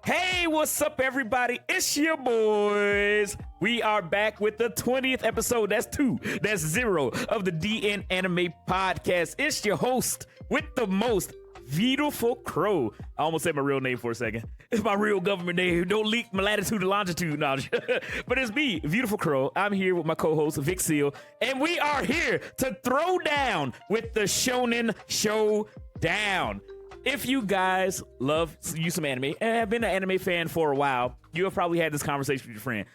Hey, what's up, everybody? It's your boys. We are back with the 20th episode. That's 2. That's 0 of the DNAnime podcast. It's your host with the most, Beautiful Crow. I almost said my real name for a second. It's my real government name. Don't leak my latitude and longitude. No, but it's me, Beautiful Crow. I'm here with my co-host, Vic Seal, and we are here to throw down with the Shounen Showdown. If you guys love you some anime and have been an anime fan for a while, you have probably had this conversation with your friend.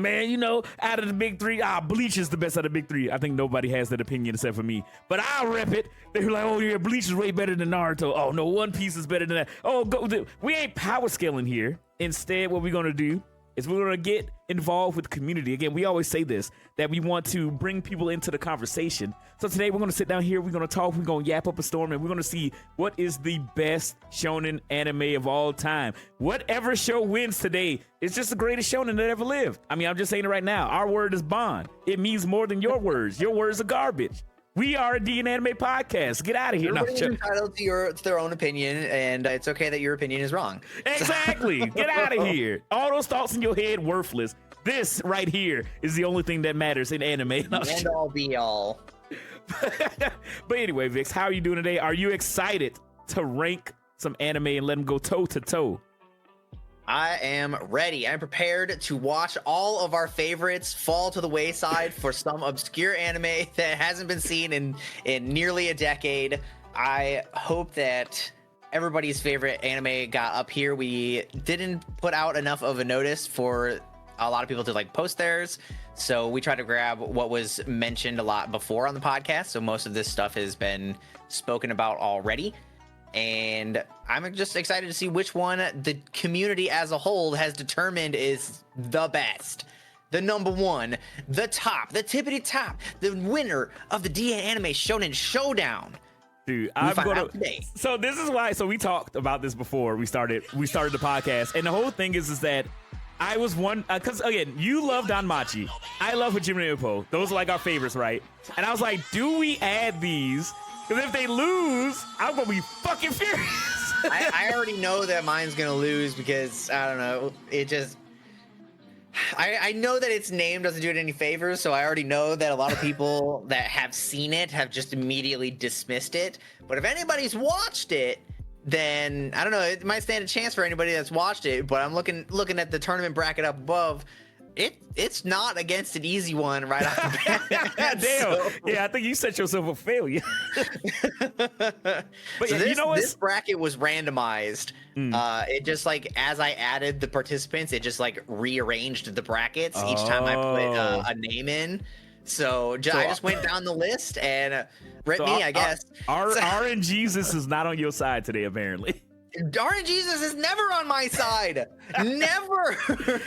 Man, you know, out of the big three, Bleach is the best out of the big three. I think nobody has that opinion except for me, but I'll rep it. They're like, oh yeah, Bleach is way better than Naruto. Oh no, One Piece is better than that. Oh, we ain't power scaling here. Instead, what we're gonna do is we're gonna get involved with the community. Again, we always say this, that we want to bring people into the conversation. So today we're gonna sit down here, we're gonna talk, we're gonna yap up a storm, and we're gonna see what is the best shonen anime of all time. Whatever show wins today is just the greatest shonen that ever lived. I mean, I'm just saying it right now. Our word is bond. It means more than your words. Your words are garbage. We are a DNAnime podcast. Get out of here. Everybody's entitled to their own opinion, and it's okay that your opinion is wrong. Exactly. Get out of here. All those thoughts in your head, worthless. This right here is the only thing that matters in anime. And all be all. But anyway, Vix, how are you doing today? Are you excited to rank some anime and let them go toe to toe? I am ready. I'm prepared to watch all of our favorites fall to the wayside for some obscure anime that hasn't been seen in nearly a decade. I hope that everybody's favorite anime got up here. We didn't put out enough of a notice for a lot of people to like post theirs, so we tried to grab what was mentioned a lot before on the podcast. So most of this stuff has been spoken about already. And I'm just excited to see which one the community as a whole has determined is the best. The number one, the top, the tippity top, the winner of the DNAnime Shounen Showdown. Dude, I'm gonna today. So this is why. So we talked about this before we started the podcast, and the whole thing is that I was one because again, you love Danmachi, I love Hajime Ippo. Those are like our favorites, right? And I was like, do we add these? Because if they lose, I'm gonna be fucking furious. I already know that mine's gonna lose because I don't know. It just I know that its name doesn't do it any favors, so I already know that a lot of people that have seen it have just immediately dismissed it. But if anybody's watched it, then I don't know. It might stand a chance for anybody that's watched it. But I'm looking at the tournament bracket up above. It's not against an easy one right off the bat. Damn. So, yeah, I think you set yourself a failure. But so yeah, you know what? This bracket was randomized. It just like as I added the participants, it just like rearranged the brackets each time I put a name in. So I just went down the list and I guess. RNGesus is not on your side today, apparently. RNGesus is never on my side. Never.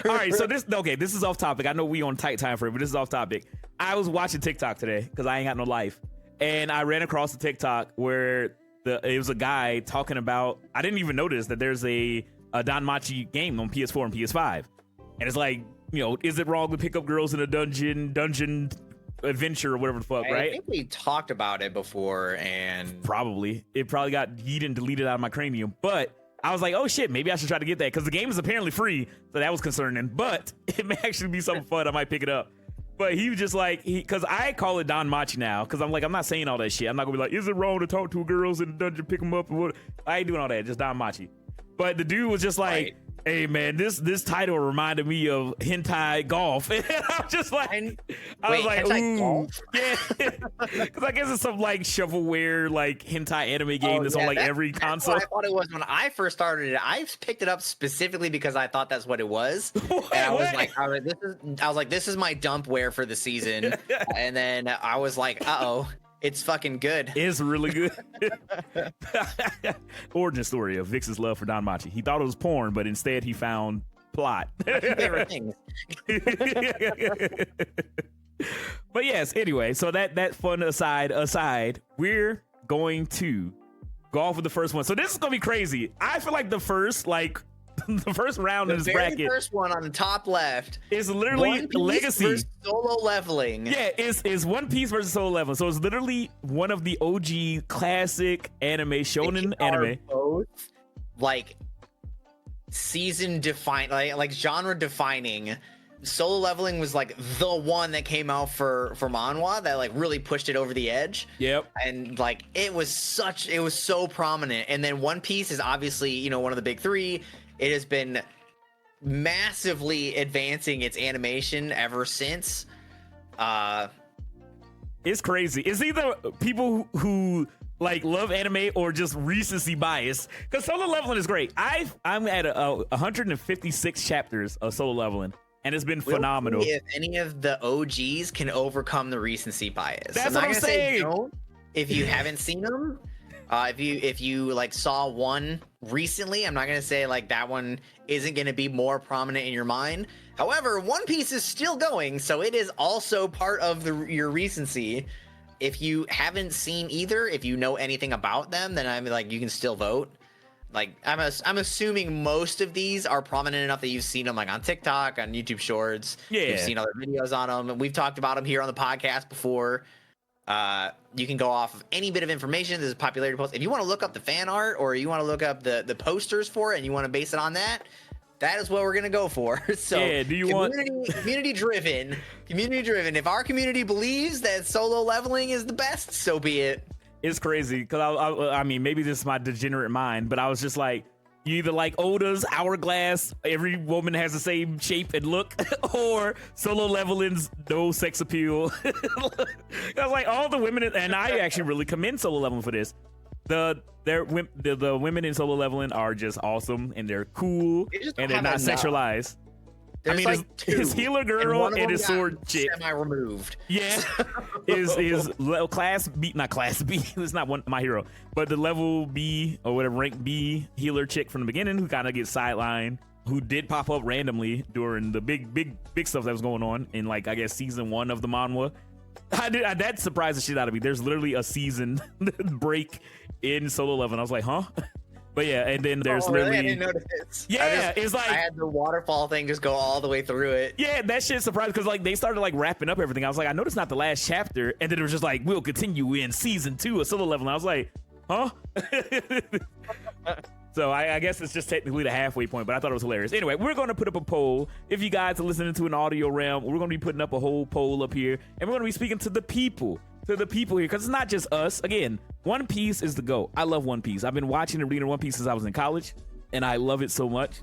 All right, so this is off topic. I know we on tight time frame, but this is off topic. I was watching TikTok today because I ain't got no life, and I ran across a TikTok where it was a guy talking about. I didn't even notice that there's a Danmachi game on PS4 and PS5, and it's like, you know, is it wrong to pick up girls in a dungeon adventure or whatever the fuck, right? I think we talked about it before, and it probably got yeeted and deleted out of my cranium, but I was like, oh shit, maybe I should try to get that because the game is apparently free, so that was concerning, but it may actually be something fun. I might pick it up. But he was just like, because I call it Danmachi now, because I'm like, I'm not saying all that shit. I'm not gonna be like, is it wrong to talk to girls in the dungeon, pick them up, and what? I ain't doing all that, just Danmachi. But the dude was just like, hey man, this title reminded me of hentai golf, and I'm just like, I was like, ooh, golf? Yeah, because I guess it's some like shovelware, like hentai anime game that's on like every console. That's what I thought it was when I first started it. I picked it up specifically because I thought that's what it was. What? And I was like, this is my dumpware for the season, and then I was like, it's fucking good. It's really good. Origin story of Vix's love for Danmachi. He thought it was porn, but instead he found plot. Favorite things. But yes, anyway, so that fun aside, we're going to go off with the first one. So this is gonna be crazy. I feel like the first round in this bracket. The very first one on the top left is literally Legacy versus Solo Leveling. Yeah, it's One Piece versus Solo Leveling. So it's literally one of the OG classic anime, shonen anime. Both like season define like genre defining. Solo Leveling was like the one that came out for manhwa that like really pushed it over the edge. Yep. And like it was so prominent. And then One Piece is obviously, you know, one of the big three. It has been massively advancing its animation ever since. It's crazy. It's either people who like love anime or just recency bias, because Solo Leveling is great. I'm at 156 chapters of Solo Leveling, and it's been phenomenal. If any of the OGs can overcome the recency bias, that's what I'm saying. Don't, if you haven't seen them, if you like saw one recently, I'm not gonna say like that one isn't gonna be more prominent in your mind. However, One Piece is still going, so it is also part of your recency. If you haven't seen either, if you know anything about them, then I'm like, you can still vote. Like I'm assuming most of these are prominent enough that you've seen them like on TikTok, on YouTube Shorts. Yeah, you've seen other videos on them, and we've talked about them here on the podcast before. You can go off of any bit of information. There's a popularity post. If you want to look up the fan art or you want to look up the posters for it and you want to base it on that, that is what we're gonna go for. So yeah, do you want community driven? If our community believes that Solo Leveling is the best, so be it. It's crazy because I mean, maybe this is my degenerate mind, but I was just like, you either like Oda's Hourglass, every woman has the same shape and look, or Solo Leveling's no sex appeal. I was like, all the women, and I actually really commend Solo Leveling for this. The women in Solo Leveling are just awesome, and they're cool, and they're not sexualized. There's I mean, like his healer girl and his sword chick. Semi-removed. Yeah, is class B, not class B. It's not one my hero, but the level B or whatever rank B healer chick from the beginning who kind of gets sidelined, who did pop up randomly during the big stuff that was going on in like I guess season 1 of the manhwa. That surprised the shit out of me. There's literally a season break in Solo Leveling. I was like, huh? But yeah, and then there's really? literally. I didn't notice it. Yeah, it's like I had the waterfall thing just go all the way through it. Yeah, that shit surprised because like they started like wrapping up everything. I was like, I know it's not the last chapter, and then it was just like we'll continue in season 2 of Solo Leveling. I was like, huh? So I guess it's just technically the halfway point, but I thought it was hilarious. Anyway, we're going to put up a poll. If you guys are listening to an audio realm, we're going to be putting up a whole poll up here, and we're going to be speaking to the people here, because it's not just us. Again, One Piece is the GOAT. I love One Piece. I've been watching and reading One Piece since I was in college, and I love it so much.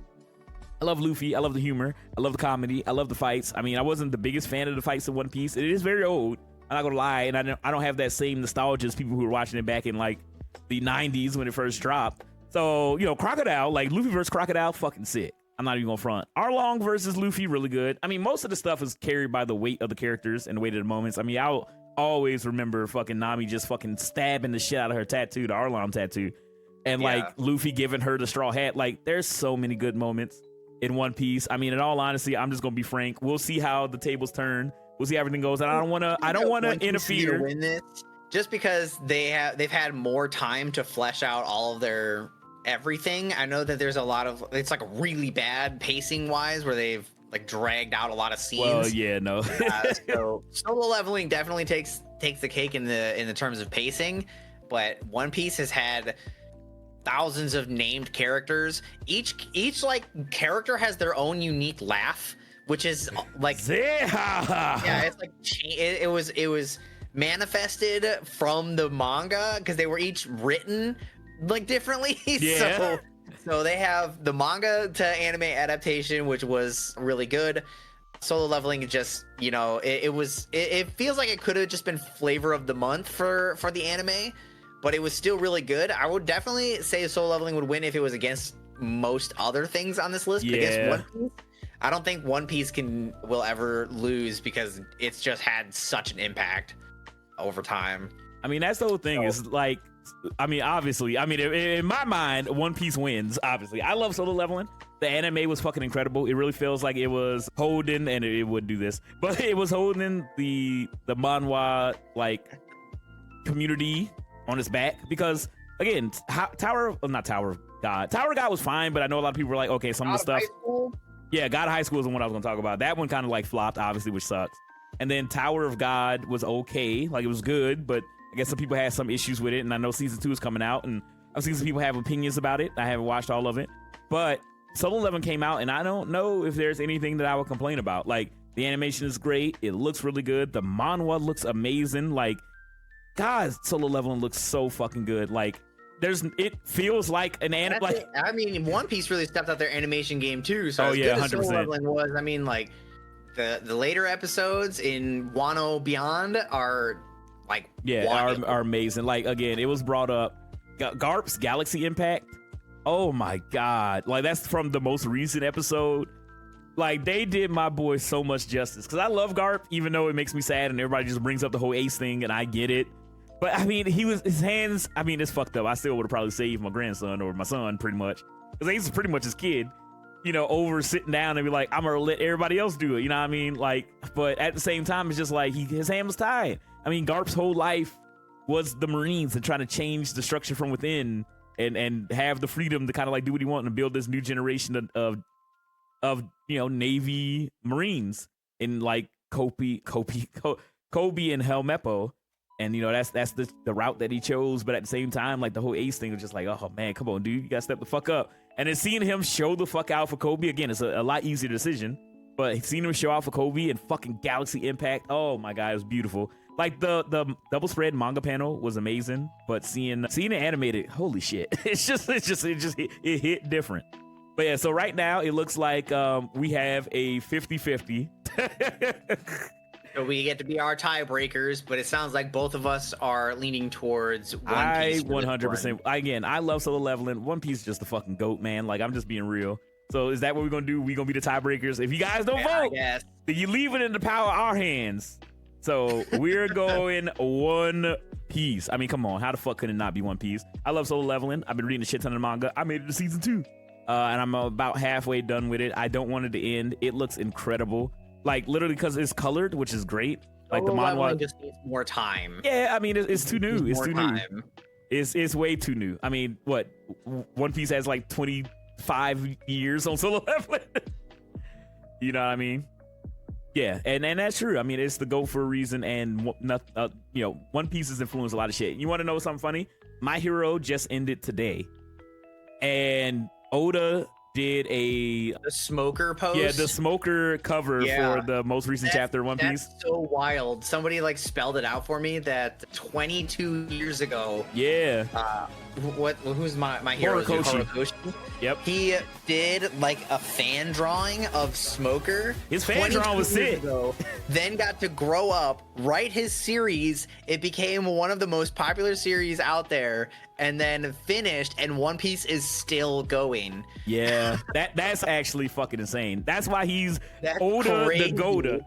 I love Luffy. I love the humor. I love the comedy. I love the fights. I mean, I wasn't the biggest fan of the fights in One Piece. It is very old. I'm not going to lie, and I don't have that same nostalgia as people who were watching it back in like the 90s when it first dropped. So, you know, Crocodile, like Luffy versus Crocodile, fucking sick. I'm not even gonna front. Arlong versus Luffy, really good. I mean, most of the stuff is carried by the weight of the characters and the weight of the moments. I mean, I'll always remember fucking Nami just fucking stabbing the shit out of her tattoo, the Arlong tattoo. And like Luffy giving her the straw hat. Like, there's so many good moments in One Piece. I mean, in all honesty, I'm just gonna be frank. We'll see how the tables turn. We'll see how everything goes. And I don't wanna interfere. Win this just because they've had more time to flesh out all of their everything. I know that there's a lot of, it's like really bad pacing wise where they've like dragged out a lot of scenes. Well, yeah, no. So Solo Leveling definitely takes the cake in the terms of pacing, but One Piece has had thousands of named characters. Each like character has their own unique laugh, which is like yeah, it's like it was manifested from the manga because they were each written like differently. Yeah. So they have the manga to anime adaptation, which was really good. Solo Leveling just, you know, it feels like it could have just been flavor of the month for the anime, but it was still really good. I would definitely say Solo Leveling would win if it was against most other things on this list. Yeah. Against One Piece, I don't think One Piece will ever lose because it's just had such an impact over time. I mean, that's the whole thing. Is like, I mean, obviously, I mean, in my mind, One Piece wins. Obviously, I love Solo Leveling. The anime was fucking incredible. It really feels like it was holding, and it would do this, but it was holding the manhwa like community on its back because again, Tower of God was fine, but I know a lot of people were like, okay, some of the stuff. Yeah, God of High School is the one I was gonna talk about. That one kind of like flopped, obviously, which sucks. And then Tower of God was okay, like it was good, but I guess some people had some issues with it, and I know season 2 is coming out, and I've seen some people have opinions about it. I haven't watched all of it, but Solo Leveling came out, and I don't know if there's anything that I would complain about. Like, the animation is great. It looks really good. The manhwa looks amazing. Like, God, Solo Leveling looks so fucking good. Like, it feels like an anime. Like, I mean, One Piece really stepped up their animation game too. So as yeah, good as 100%. Solo Leveling was, I mean, like the later episodes in Wano Beyond are like are amazing. Like, again, it was brought up. Garp's Galaxy Impact. Oh my God! Like, that's from the most recent episode. Like, they did my boy so much justice, because I love Garp, even though it makes me sad and everybody just brings up the whole Ace thing, and I get it. But I mean, his hands, I mean, it's fucked up. I still would have probably saved my grandson or my son, pretty much, because Ace is pretty much his kid, you know, over sitting down and be like, I'm gonna let everybody else do it, you know what I mean? Like, but at the same time, it's just like his hand was tied. I mean, Garp's whole life was the Marines and trying to change the structure from within and have the freedom to kind of like do what he wanted and build this new generation of you know, Navy Marines in like Kobe and Helmeppo. And, you know, that's the route that he chose. But at the same time, like, the whole Ace thing was just like, oh man, come on, dude, you gotta step the fuck up. And then seeing him show the fuck out for Kobe, again, it's a lot easier decision. But seeing him show out for Kobe and fucking Galaxy Impact, oh my God, it was beautiful. Like, the double spread manga panel was amazing, but seeing it animated, holy shit, it hit different. But yeah, so right now it looks like we have a 50-50. So we get to be our tiebreakers, but it sounds like both of us are leaning towards One Piece. 100%. Again, I love Solo Leveling. One Piece is just the fucking GOAT, man. Like, I'm just being real. So is that what we're gonna do? We gonna be the tiebreakers? If you guys don't vote, then you leave it in the power of our hands. So we're going One Piece. I mean, come on, how the fuck could it not be One Piece? I love Solo Leveling. I've been reading a shit ton of manga. I made it to season 2. And I'm about halfway done with it. I don't want it to end. It looks incredible. Like, literally, because it's colored, which is great. Like, the manhwa just needs more time. Yeah, I mean, it's too new. It's too new. Time. It's way too new. I mean, what? One Piece has like 25 years on Solo Leveling. You know what I mean? Yeah, and that's true. I mean, it's the GOAT for a reason, and you know, One Piece has influenced a lot of shit. You want to know something funny? My Hero just ended today, and Oda did the smoker post. Yeah, the smoker cover for the most recent chapter of One Piece. That's so wild. Somebody like spelled it out for me that 22 years ago. Yeah. Who's my hero? Horikoshi. Yep. He did like a fan drawing of Smoker. His fan drawing was sick. Then got to grow up, write his series. It became one of the most popular series out there, and then finished. And One Piece is still going. Yeah, that's actually fucking insane. That's why he's Oda the GOAT.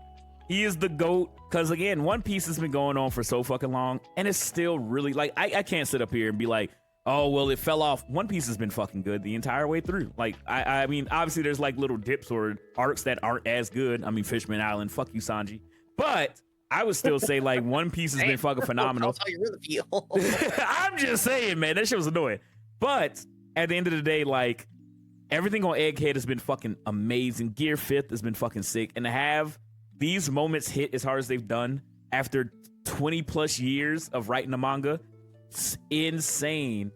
He is the GOAT. Because again, One Piece has been going on for so fucking long, and it's still really like I can't sit up here and be like, oh, well, it fell off. One Piece has been fucking good the entire way through. Like, I mean, obviously there's like little dips or arcs that aren't as good. I mean, Fishman Island, fuck you, Sanji. But I would still say like One Piece has been fucking phenomenal. That's how you really feel. I'm just saying, man, that shit was annoying. But at the end of the day, like, everything on Egghead has been fucking amazing. Gear 5th has been fucking sick. And to have these moments hit as hard as they've done after 20 plus years of writing a manga, it's insane.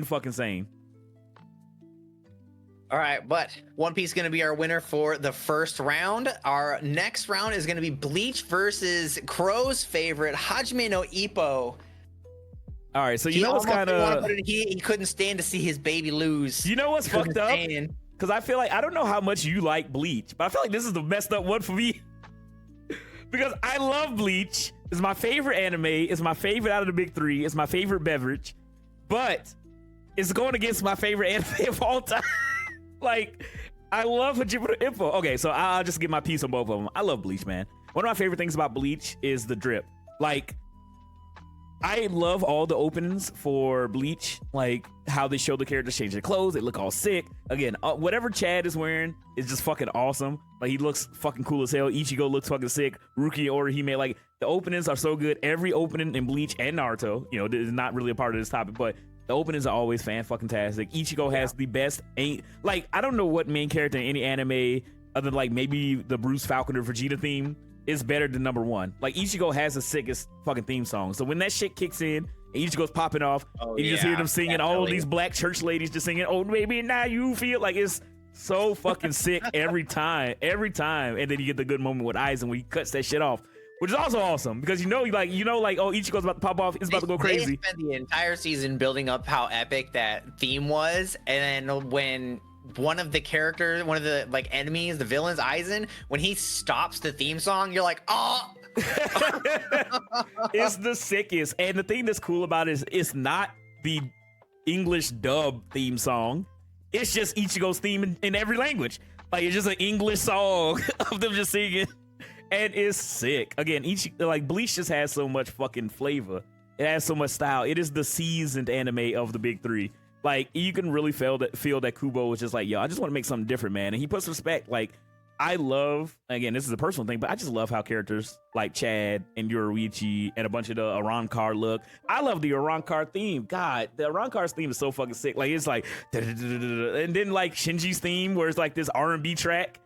Fucking sane. All right, but One Piece is going to be our winner for the first round. Our next round is going to be Bleach versus Crow's favorite, Hajime no Ippo. All right, so you know what's kind of... He couldn't stand to see his baby lose. You know what's fucked up? Because I feel like, I don't know how much you like Bleach, but I feel like this is the messed up one for me. Because I love Bleach. It's my favorite anime. It's my favorite out of the big 3. It's my favorite beverage. But it's going against my favorite anime of all time. Like, I love Hajime no Ippo. Okay, so I'll just get my piece on both of them. I love Bleach, man. One of my favorite things about Bleach is the drip. Like, I love all the openings for Bleach, like how they show the characters change their clothes. They look all sick. Again, whatever Chad is wearing is just fucking awesome. Like, he looks fucking cool as hell. Ichigo looks fucking sick. Ruki Orihime, like, the openings are so good. Every opening in Bleach and Naruto, you know, this is not really a part of this topic, but the openings are always fan-fucking-tastic. Ichigo has the best, like, I don't know what main character in any anime, other than like maybe the Bruce Falcon or Vegeta theme, is better than number 1. Like, Ichigo has the sickest fucking theme song. So when that shit kicks in and Ichigo's popping off, and you just hear them singing, all these black church ladies just singing, oh, maybe now you feel like it's so fucking sick every time. And then you get the good moment with Aizen when he cuts that shit off, which is also awesome because oh, Ichigo's about to pop off, it's about to go crazy. They spent the entire season building up how epic that theme was, and then when one of the characters, one of the like enemies, the villains, Aizen, when he stops the theme song, you're like, oh. It's the sickest. And the thing that's cool about it is it's not the English dub theme song. It's just Ichigo's theme in every language. Like, it's just an English song of them just singing. And it's sick. Again, Bleach just has so much fucking flavor. It has so much style. It is the seasoned anime of the big three. Like, you can really feel that Kubo was just like, yo, I just want to make something different, man. And he puts respect. Like, I love, again, this is a personal thing, but I just love how characters like Chad and Yoruichi and a bunch of the Arrancar look. I love the Arrancar theme. God, the Arrancar's theme is so fucking sick. Like, it's like, and then like Shinji's theme, where it's like this R&B track.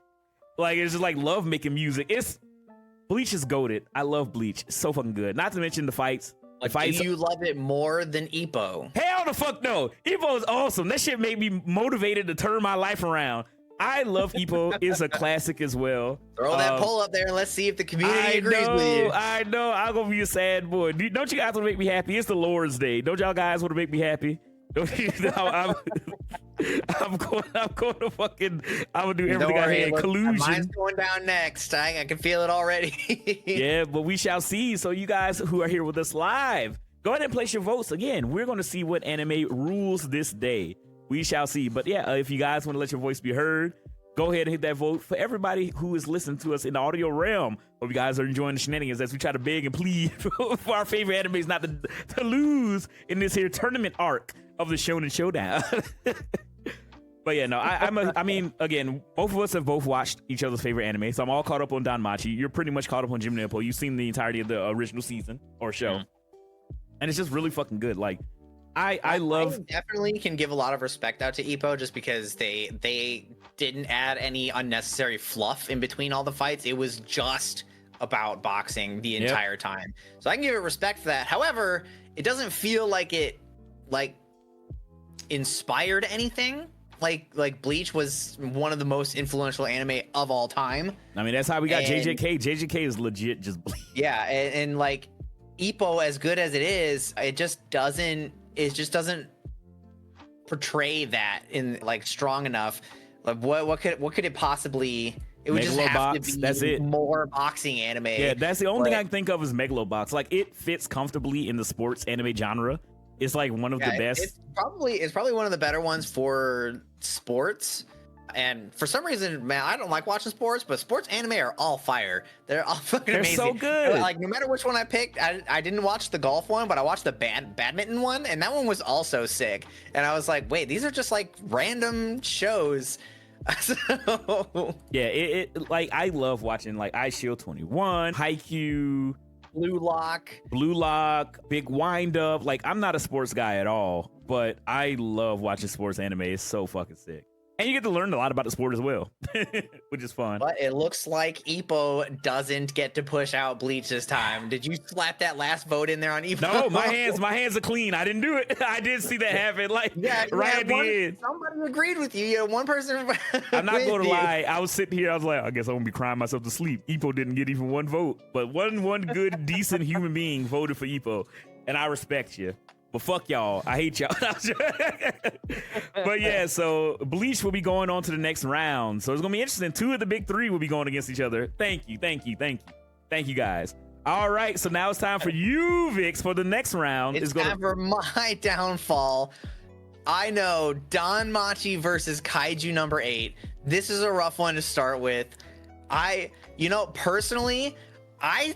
Like, it's just like love making music. Bleach is goated. I love Bleach. It's so fucking good. Not to mention the fights. Do you love it more than Ippo? Hell the fuck no. Ippo is awesome. That shit made me motivated to turn my life around. I love Ippo. It's a classic as well. Throw that poll up there and let's see if the community agrees with you. I know. I'm going to be a sad boy. Don't you guys want to make me happy? It's the Lord's Day. Don't y'all guys want to make me happy? Don't you know, I'm going to fucking, I'm going to do everything I can. Collusion. Mine's going down next. I can feel it already. Yeah, but we shall see. So you guys who are here with us live, go ahead and place your votes. Again, we're going to see what anime rules this day. We shall see. But yeah, if you guys want to let your voice be heard, go ahead and hit that vote. For everybody who is listening to us in the audio realm, hope you guys are enjoying the shenanigans as we try to beg and plead for our favorite animes not to lose in this here tournament arc of the Shounen Showdown. But yeah, no, I mean, again, both of us have both watched each other's favorite anime, so I'm all caught up on Danmachi. You're pretty much caught up on Jim Nippo. You've seen the entirety of the original season or show, and it's just really fucking good. Like, I definitely can give a lot of respect out to Ippo just because they didn't add any unnecessary fluff in between all the fights. It was just about boxing the entire time, so I can give it respect for that. However, it doesn't feel like it inspired anything. Like Bleach was one of the most influential anime of all time. I mean, that's how we got JJK. JJK is legit just Bleach. Yeah, and like Ippo, as good as it is, it just doesn't portray that in like strong enough. Like what could it possibly? It would just have to be that's it. More boxing anime. Yeah, that's the only thing I can think of is Megalobox. Like, it fits comfortably in the sports anime genre. It's like one of the best. It's probably one of the better ones for sports. And for some reason, man, I don't like watching sports, but sports anime are all fire. They're all fucking amazing. They're so good. Like, no matter which one I picked, I didn't watch the golf one, but I watched the badminton one, and that one was also sick. And I was like, wait, these are just like random shows. So yeah, it like, I love watching like Ice Shield 21, Haikyuu, Blue Lock, Big Wind Up. Like, I'm not a sports guy at all, but I love watching sports anime. It's so fucking sick. And you get to learn a lot about the sport as well, which is fun. But it looks like Ippo doesn't get to push out Bleach this time. Did you slap that last vote in there on Ippo? No, my hands are clean. I didn't do it. I did see that happen. Like, right at the end. Somebody agreed with you. You know, one person. I'm not going to lie. I was sitting here. I was like, I guess I'm going to be crying myself to sleep. Ippo didn't get even one vote. But one good, decent human being voted for Ippo. And I respect you. But fuck y'all. I hate y'all. But yeah, so Bleach will be going on to the next round. So it's going to be interesting. Two of the big three will be going against each other. Thank you guys. All right, so now it's time for you, Vix, for the next round. It's time for my downfall. I know, Danmachi versus Kaiju number 8. This is a rough one to start with. Personally, I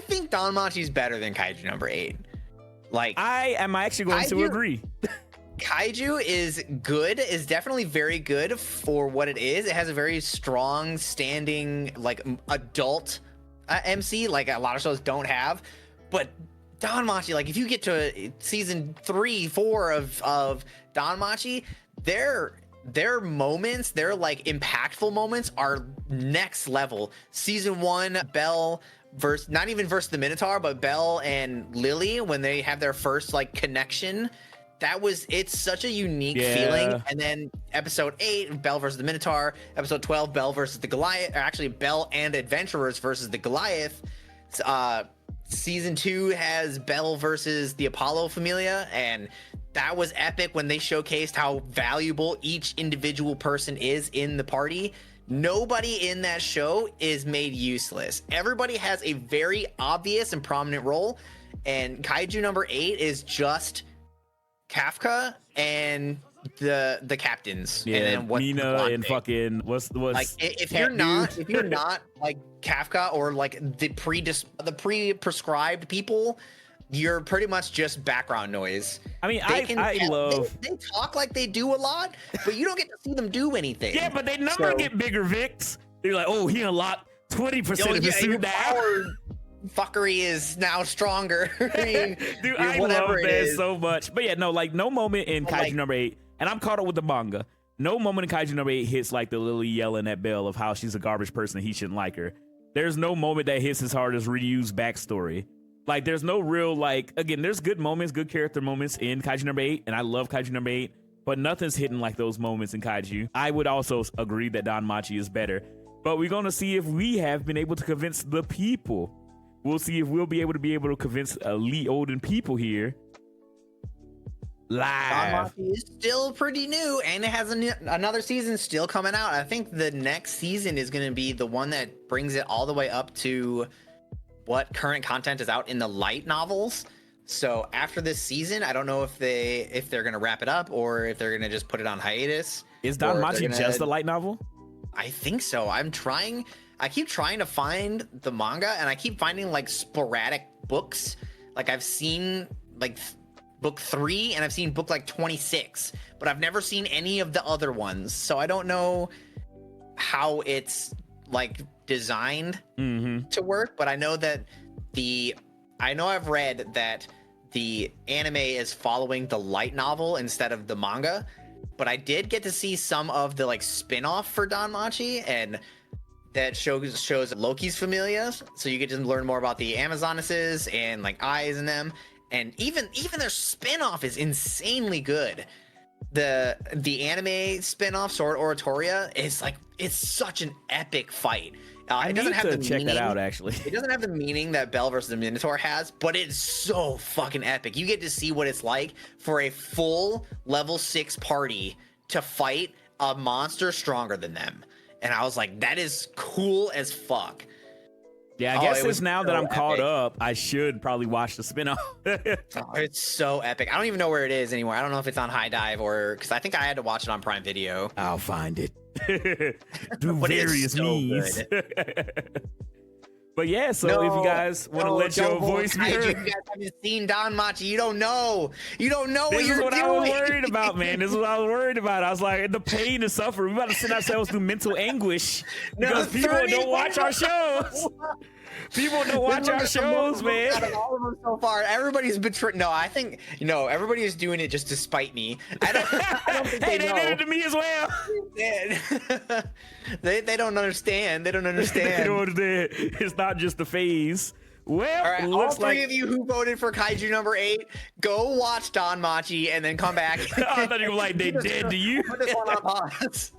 think Danmachi's better than Kaiju number 8. Like, I am actually going to agree. Kaiju is definitely very good for what it is. It has a very strong standing, like, adult MC, like a lot of shows don't have. But Danmachi, like, if you get to season 3, 4 of Danmachi, they're their moments, their like impactful moments are next level. Season 1, Belle versus, not even versus the Minotaur, but Belle and Lily, when they have their first like connection, it's such a unique feeling. And then episode 8, Belle versus the Minotaur. Episode 12, Belle versus the Goliath, or actually Belle and Adventurers versus the Goliath. Season 2 has Belle versus the Apollo Familia, and that was epic when they showcased how valuable each individual person is in the party. Nobody in that show is made useless. Everybody has a very obvious and prominent role, and Kaiju number 8 is just Kafka and the captains. Yeah, and then Mina and fucking what's like if you're not like Kafka or like the pre-prescribed people, you're pretty much just background noise. I mean, I love they talk like they do a lot, but you don't get to see them do anything. Yeah, but they never get bigger, Vix. They're like, oh, he unlocked 20% of his suit now. Fuckery is now stronger. Dude, I love that so much. But yeah, no moment in Kaiju number 8, and I'm caught up with the manga. No moment in Kaiju number 8 hits like the Lily yelling at Belle of how she's a garbage person and he shouldn't like her. There's no moment that hits as hard as Ryu's backstory. Like, there's no real, like, again, there's good moments, good character moments in Kaiju number 8, and I love Kaiju number 8, but nothing's hitting like those moments in Kaiju. I would also agree that Danmachi is better, but we're going to see if we have been able to convince the people. We'll see if we'll be able to convince elite olden people here. Live. Danmachi is still pretty new, and it has another season still coming out. I think the next season is going to be the one that brings it all the way up to what current content is out in the light novels. So after this season, I don't know if they're going to wrap it up or if they're going to just put it on hiatus. Is Danmachi just a light novel? I think so. I keep trying to find the manga, and I keep finding like sporadic books. Like I've seen like book 3 and I've seen book like 26, but I've never seen any of the other ones. So I don't know how it's like designed to work, but I know that I've read that the anime is following the light novel instead of the manga, but I did get to see some of the like spin-off for Danmachi, and that shows Loki's familia, so you get to learn more about the Amazonesses and like eyes in them, and even their spin-off is insanely good. The anime spin-off Sword Oratoria is like, it's such an epic fight. It doesn't have to check that out, actually. It doesn't have the meaning that Belle versus the Minotaur has, but it's so fucking epic. You get to see what it's like for a full level 6 party to fight a monster stronger than them. And I was like, that is cool as fuck. Yeah, I guess it's now that I'm caught up, I should probably watch the spinoff. It's so epic. I don't even know where it is anymore. I don't know if it's on High Dive or, because I think I had to watch it on Prime Video. I'll find it. Do various means. But yeah, so if you guys want to let your voice be heard, you guys haven't seen Danmachi, you don't know what you're doing. This is what I was worried about, man. This is what I was worried about. I was like, the pain and suffering. We're about to send ourselves through mental anguish because people don't watch our shows. People don't watch our shows, man. Out of all of them so far, everybody's betrayed. No, I think everybody is doing it just to spite me. I don't think hey, they did it to me as well. They don't understand. They don't understand. They don't understand. It's not just the phase. Well, all right, all three of you who voted for Kaiju number 8, go watch Danmachi and then come back. I thought you were like, they dead to you. Put this one on pause.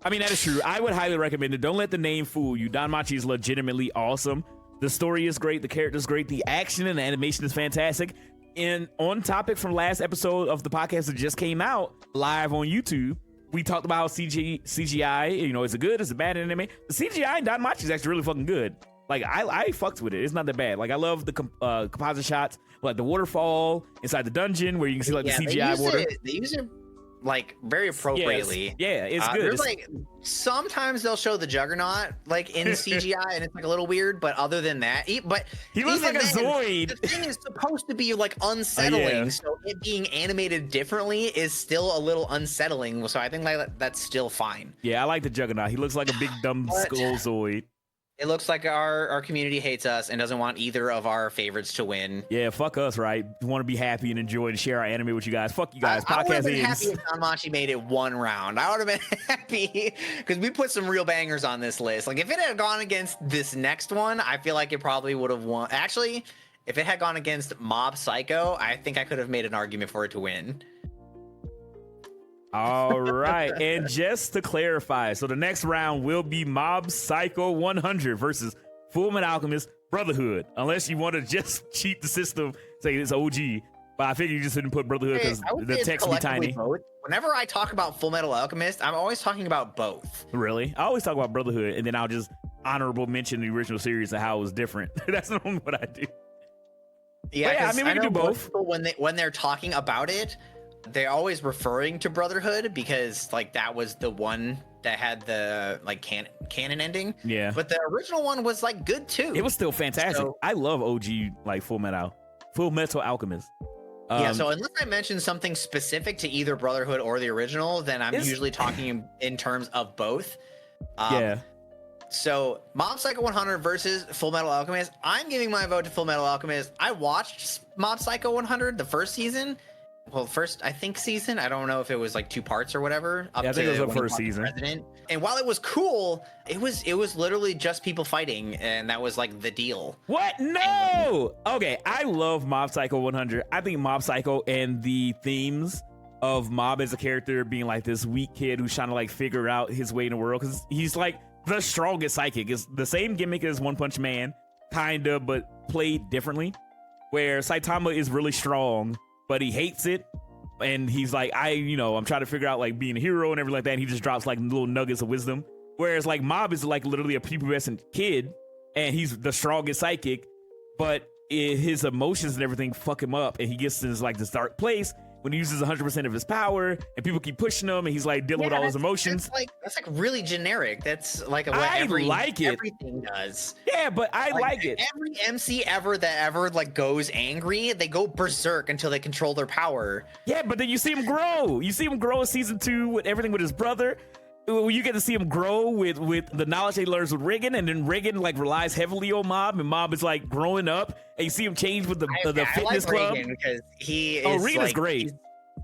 I mean, that is true. I would highly recommend it. Don't let the name fool you. Danmachi is legitimately awesome. The story is great. The character is great. The action and the animation is fantastic. And on topic from last episode of the podcast that just came out live on YouTube, we talked about how CGI, is it good? Is it bad in anime? The CGI in Danmachi is actually really fucking good. Like, I fucked with it. It's not that bad. Like, I love the composite shots, like the waterfall inside the dungeon where you can see like the CGI water. They use it like very appropriately. Yes. Yeah, it's good. There's like sometimes they'll show the Juggernaut like in CGI and it's like a little weird, but other than that, he looks like a Zoid. The thing is supposed to be like unsettling, so it being animated differently is still a little unsettling. So I think like that's still fine. Yeah, I like the Juggernaut. He looks like a big dumb skull Zoid. It looks like our community hates us and doesn't want either of our favorites to win. Yeah, fuck us, right? We want to be happy and enjoy and share our anime with you guys. Fuck you guys. I would have Podcast been ends. happy if Danmachi made it one round. I would have been happy because we put some real bangers on this list. Like if it had gone against this next one, I feel like it probably would have won. Actually, if it had gone against Mob Psycho, I think I could have made an argument for it to win. All right, and just to clarify, so the next round will be Mob Psycho 100 versus Fullmetal Alchemist Brotherhood. Unless you want to just cheat the system, say it's OG. But I figure you just didn't put Brotherhood because the text be tiny. Both. Whenever I talk about Fullmetal Alchemist, I'm always talking about both. Really? I always talk about Brotherhood, and then I'll just honorable mention the original series and how it was different. That's normally what I do. Yeah, I mean, we can do both. When they're talking about it, they're always referring to Brotherhood because like that was the one that had the like canon ending. Yeah. But the original one was like good too. It was still fantastic. So, I love OG like Fullmetal Alchemist. Yeah, so unless I mention something specific to either Brotherhood or the original, then I'm usually talking in terms of both. Yeah. So Mob Psycho 100 versus Fullmetal Alchemist. I'm giving my vote to Fullmetal Alchemist. I watched Mob Psycho 100 the first season. Well, first I think season. I don't know if it was like 2 parts or whatever. Yeah, I think it was the first season. President. And while it was cool, it was literally just people fighting, and that was like the deal. What? No. Okay, I love Mob Psycho 100. I think Mob Psycho and the themes of Mob as a character being like this weak kid who's trying to like figure out his way in the world because he's like the strongest psychic. It's the same gimmick as One Punch Man, kinda, but played differently. Where Saitama is really strong, but he hates it, and he's like, I'm trying to figure out like being a hero and everything like that. And he just drops like little nuggets of wisdom. Whereas like Mob is like literally a pubescent kid, and he's the strongest psychic, but his emotions and everything fuck him up, and he gets to this dark place when he uses 100% of his power, and people keep pushing him, and he's like dealing with all his emotions. That's like really generic. That's like what everything does. Yeah, but I like it. Every MC ever like goes angry, they go berserk until they control their power. Yeah, but then you see him grow. You see him grow in season 2 with everything with his brother. You get to see him grow with the knowledge he learns with Rigen, and then Rigen like relies heavily on Mob, and Mob is like growing up, and you see him change with the fitness club. Rigen because he is Rigen's great.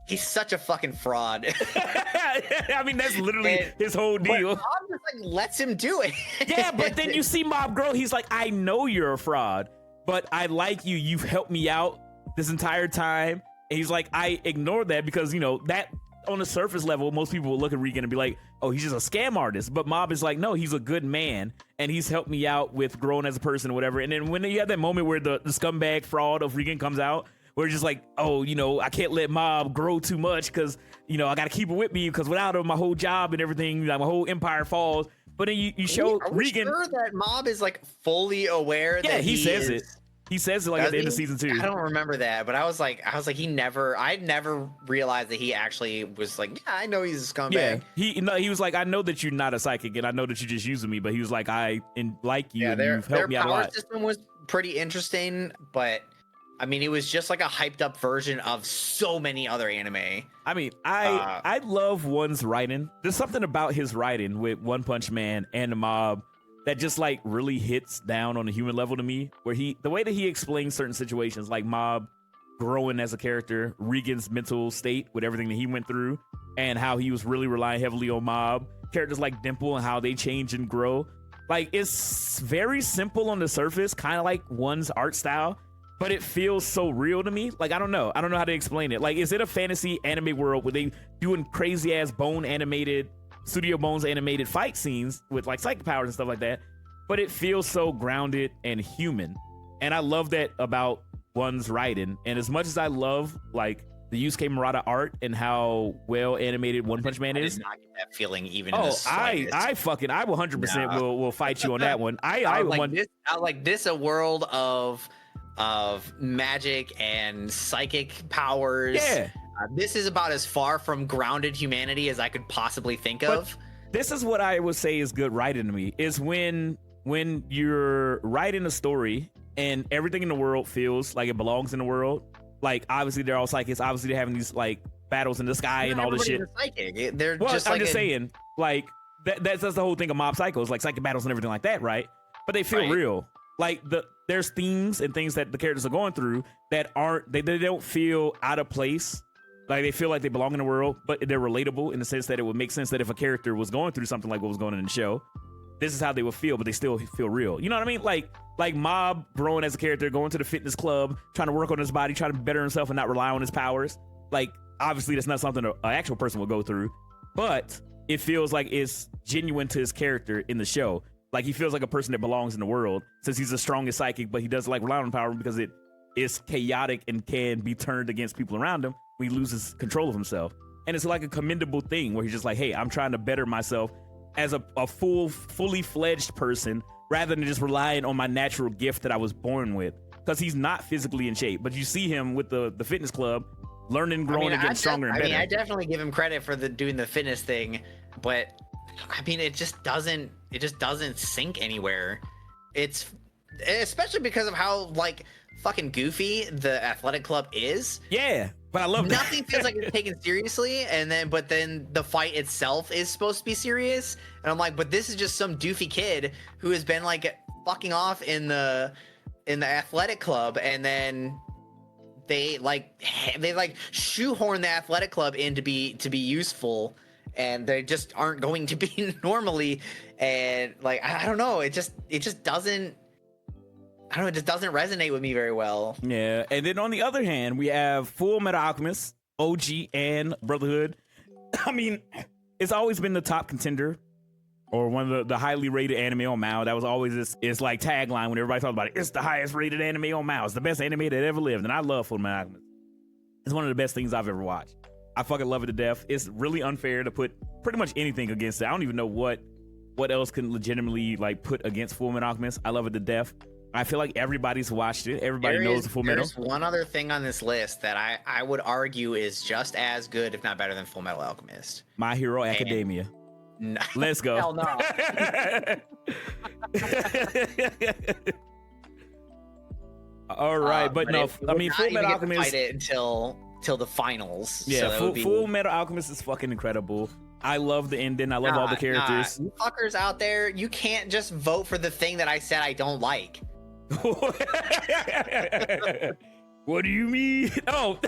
He's such a fucking fraud. I mean, that's literally his whole deal. Mob just like lets him do it. Yeah, but then you see Mob grow. He's like, I know you're a fraud, but I like you. You've helped me out this entire time. And he's like, I ignored that because, that on the surface level, most people will look at Rigen and be like, oh, he's just a scam artist. But Mob is like, no, he's a good man, and he's helped me out with growing as a person or whatever. And then when you have that moment where the scumbag fraud of Rigen comes out, where it's just like, oh, I can't let Mob grow too much because, I got to keep it with me because without him, my whole job and everything, like my whole empire falls. But then you show Rigen. Sure that Mob is like fully aware that he says it. He says it like at the end of season 2. I don't remember that, but I was like, I never realized that he actually was like, yeah, I know he's a scumbag. Yeah, he was like, I know that you're not a psychic, and I know that you're just using me. But he was like, I like you, and you've helped me out a lot. Their power system was pretty interesting, but I mean, it was just like a hyped up version of so many other anime. I mean, I love One's writing. There's something about his writing with One Punch Man and the Mob that just like really hits down on a human level to me, where the way that he explains certain situations, like Mob growing as a character, Rigen's mental state with everything that he went through, and how he was really relying heavily on Mob. Characters like Dimple and how they change and grow. Like, it's very simple on the surface, kind of like One's art style, but it feels so real to me. Like, I don't know how to explain it. Like, is it a fantasy anime world where they doing crazy ass Studio Bones animated fight scenes with like psychic powers and stuff like that, but it feels so grounded and human, and I love that about One's writing. And as much as I love like the Yusuke Murata art and how well animated One Punch Man is, I did not get that feeling even. I will 100% will fight you on that one. I like this a world of magic and psychic powers. Yeah. This is about as far from grounded humanity as I could possibly think of. This is what I would say is good writing to me, is when you're writing a story and everything in the world feels like it belongs in the world. Like, obviously they're all psychics. Obviously they're having these like battles in the sky and all this shit. Psychic. I'm just saying, like that's the whole thing of Mob Psychos, like psychic battles and everything like that, right? but they feel Right. real. Like there's themes and things that the characters are going through that aren't they don't feel out of place. Like they feel like they belong in the world, but they're relatable in the sense that it would make sense that if a character was going through something like what was going on in the show, this is how they would feel, but they still feel real. You know what I mean? Like Mob growing as a character, going to the fitness club, trying to work on his body, trying to better himself and not rely on his powers. Like obviously that's not something an actual person will go through, but it feels like it's genuine to his character in the show. Like he feels like a person that belongs in the world since he's the strongest psychic, but he doesn't like rely on power because it is chaotic and can be turned against people around him when he loses control of himself. And it's like a commendable thing where he's just like, hey, I'm trying to better myself as a fully fledged person rather than just relying on my natural gift that I was born with. Because he's not physically in shape, but you see him with the fitness club learning, growing, and getting stronger and better. I definitely give him credit for doing the fitness thing, but I mean, it just doesn't sink anywhere. It's especially because of how like fucking goofy the athletic club is. Yeah, but I love that. Nothing feels like it's taken seriously, but then the fight itself is supposed to be serious, and I'm like, but this is just some doofy kid who has been like fucking off in the athletic club, and then they shoehorn the athletic club in to be useful, and they just aren't going to be normally. And like I don't know, it just doesn't. I don't know, it just doesn't resonate with me very well. Yeah, and then on the other hand, we have Full Metal Alchemist, OG, and Brotherhood. I mean, it's always been the top contender, or one of the highly rated anime on MAL. That was always this like tagline when everybody talked about it. It's the highest rated anime on MAL. It's the best anime that ever lived, and I love Full Metal Alchemist. It's one of the best things I've ever watched. I fucking love it to death. It's really unfair to put pretty much anything against it. I don't even know what else can legitimately like put against Full Metal Alchemist. I love it to death. I feel like everybody's watched it. Everybody knows the Full Metal. There's one other thing on this list that I would argue is just as good, if not better, than Full Metal Alchemist. My Hero Academia. No. Let's go. Hell no. All right, but no, I mean, Full Metal Alchemist. Fight it until the finals. Yeah, so Full Metal Alchemist is fucking incredible. I love the ending. I love all the characters. You fuckers out there, you can't just vote for the thing that I said I don't like. What do you mean? Oh,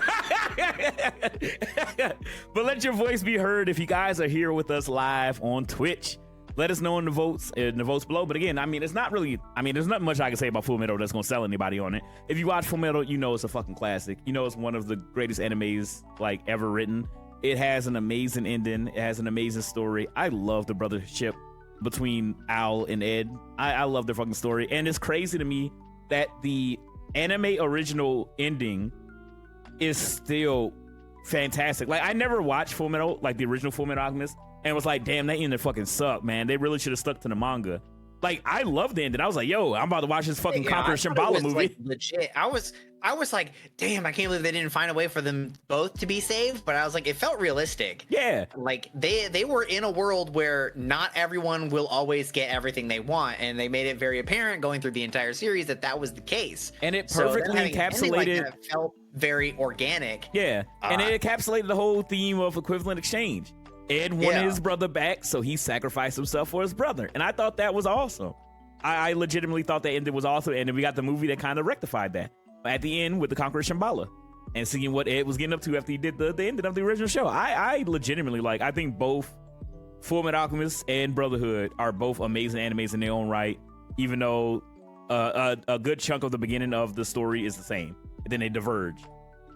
but let your voice be heard if you guys are here with us live on Twitch. Let us know in the votes below. But again, I mean, it's not really. I mean, there's not much I can say about Full Metal that's gonna sell anybody on it. If you watch Full Metal, you know it's a fucking classic. You know it's one of the greatest animes like ever written. It has an amazing ending. It has an amazing story. I love the brothership between Al and Ed. I love their fucking story. And it's crazy to me that the anime original ending is still fantastic. Like I never watched Full Metal, like the original Full Metal Alchemist, and was like, damn, that ending fucking sucked, man. They really should have stuck to the manga. Like I loved the ending. I was like, yo, I'm about to watch this fucking Conqueror Shambhala movie. Like, legit. I was like, damn, I can't believe they didn't find a way for them both to be saved. But I was like, it felt realistic. Yeah. Like they were in a world where not everyone will always get everything they want, and they made it very apparent going through the entire series that was the case. And it perfectly encapsulated. Like that felt very organic. Yeah, and it encapsulated the whole theme of equivalent exchange. Ed wanted his brother back, so he sacrificed himself for his brother, and I thought that was awesome. I legitimately thought that ending was awesome, and then we got the movie that kind of rectified that at the end with the Conqueror Shambhala and seeing what Ed was getting up to after he did the ending of the original show. I legitimately like. I think both Full Metal Alchemist and Brotherhood are both amazing animes in their own right, even though a good chunk of the beginning of the story is the same, and then they diverge.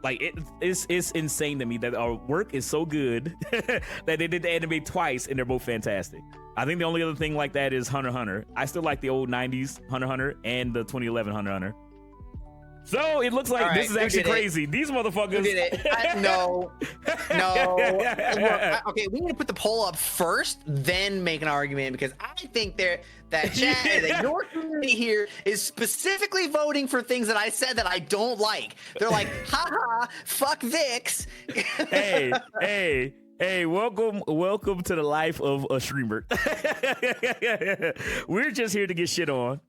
Like it's insane to me that our work is so good that they did the anime twice and they're both fantastic. I think the only other thing like that is Hunter x Hunter. I still like the old 90s Hunter x Hunter and the 2011 Hunter x Hunter. So it looks like this is actually crazy. These motherfuckers. Who did it? No. Look, okay, we need to put the poll up first, then make an argument, because I think that your community here is specifically voting for things that I said that I don't like. They're like, haha, fuck Vix. Hey, welcome to the life of a streamer. We're just here to get shit on.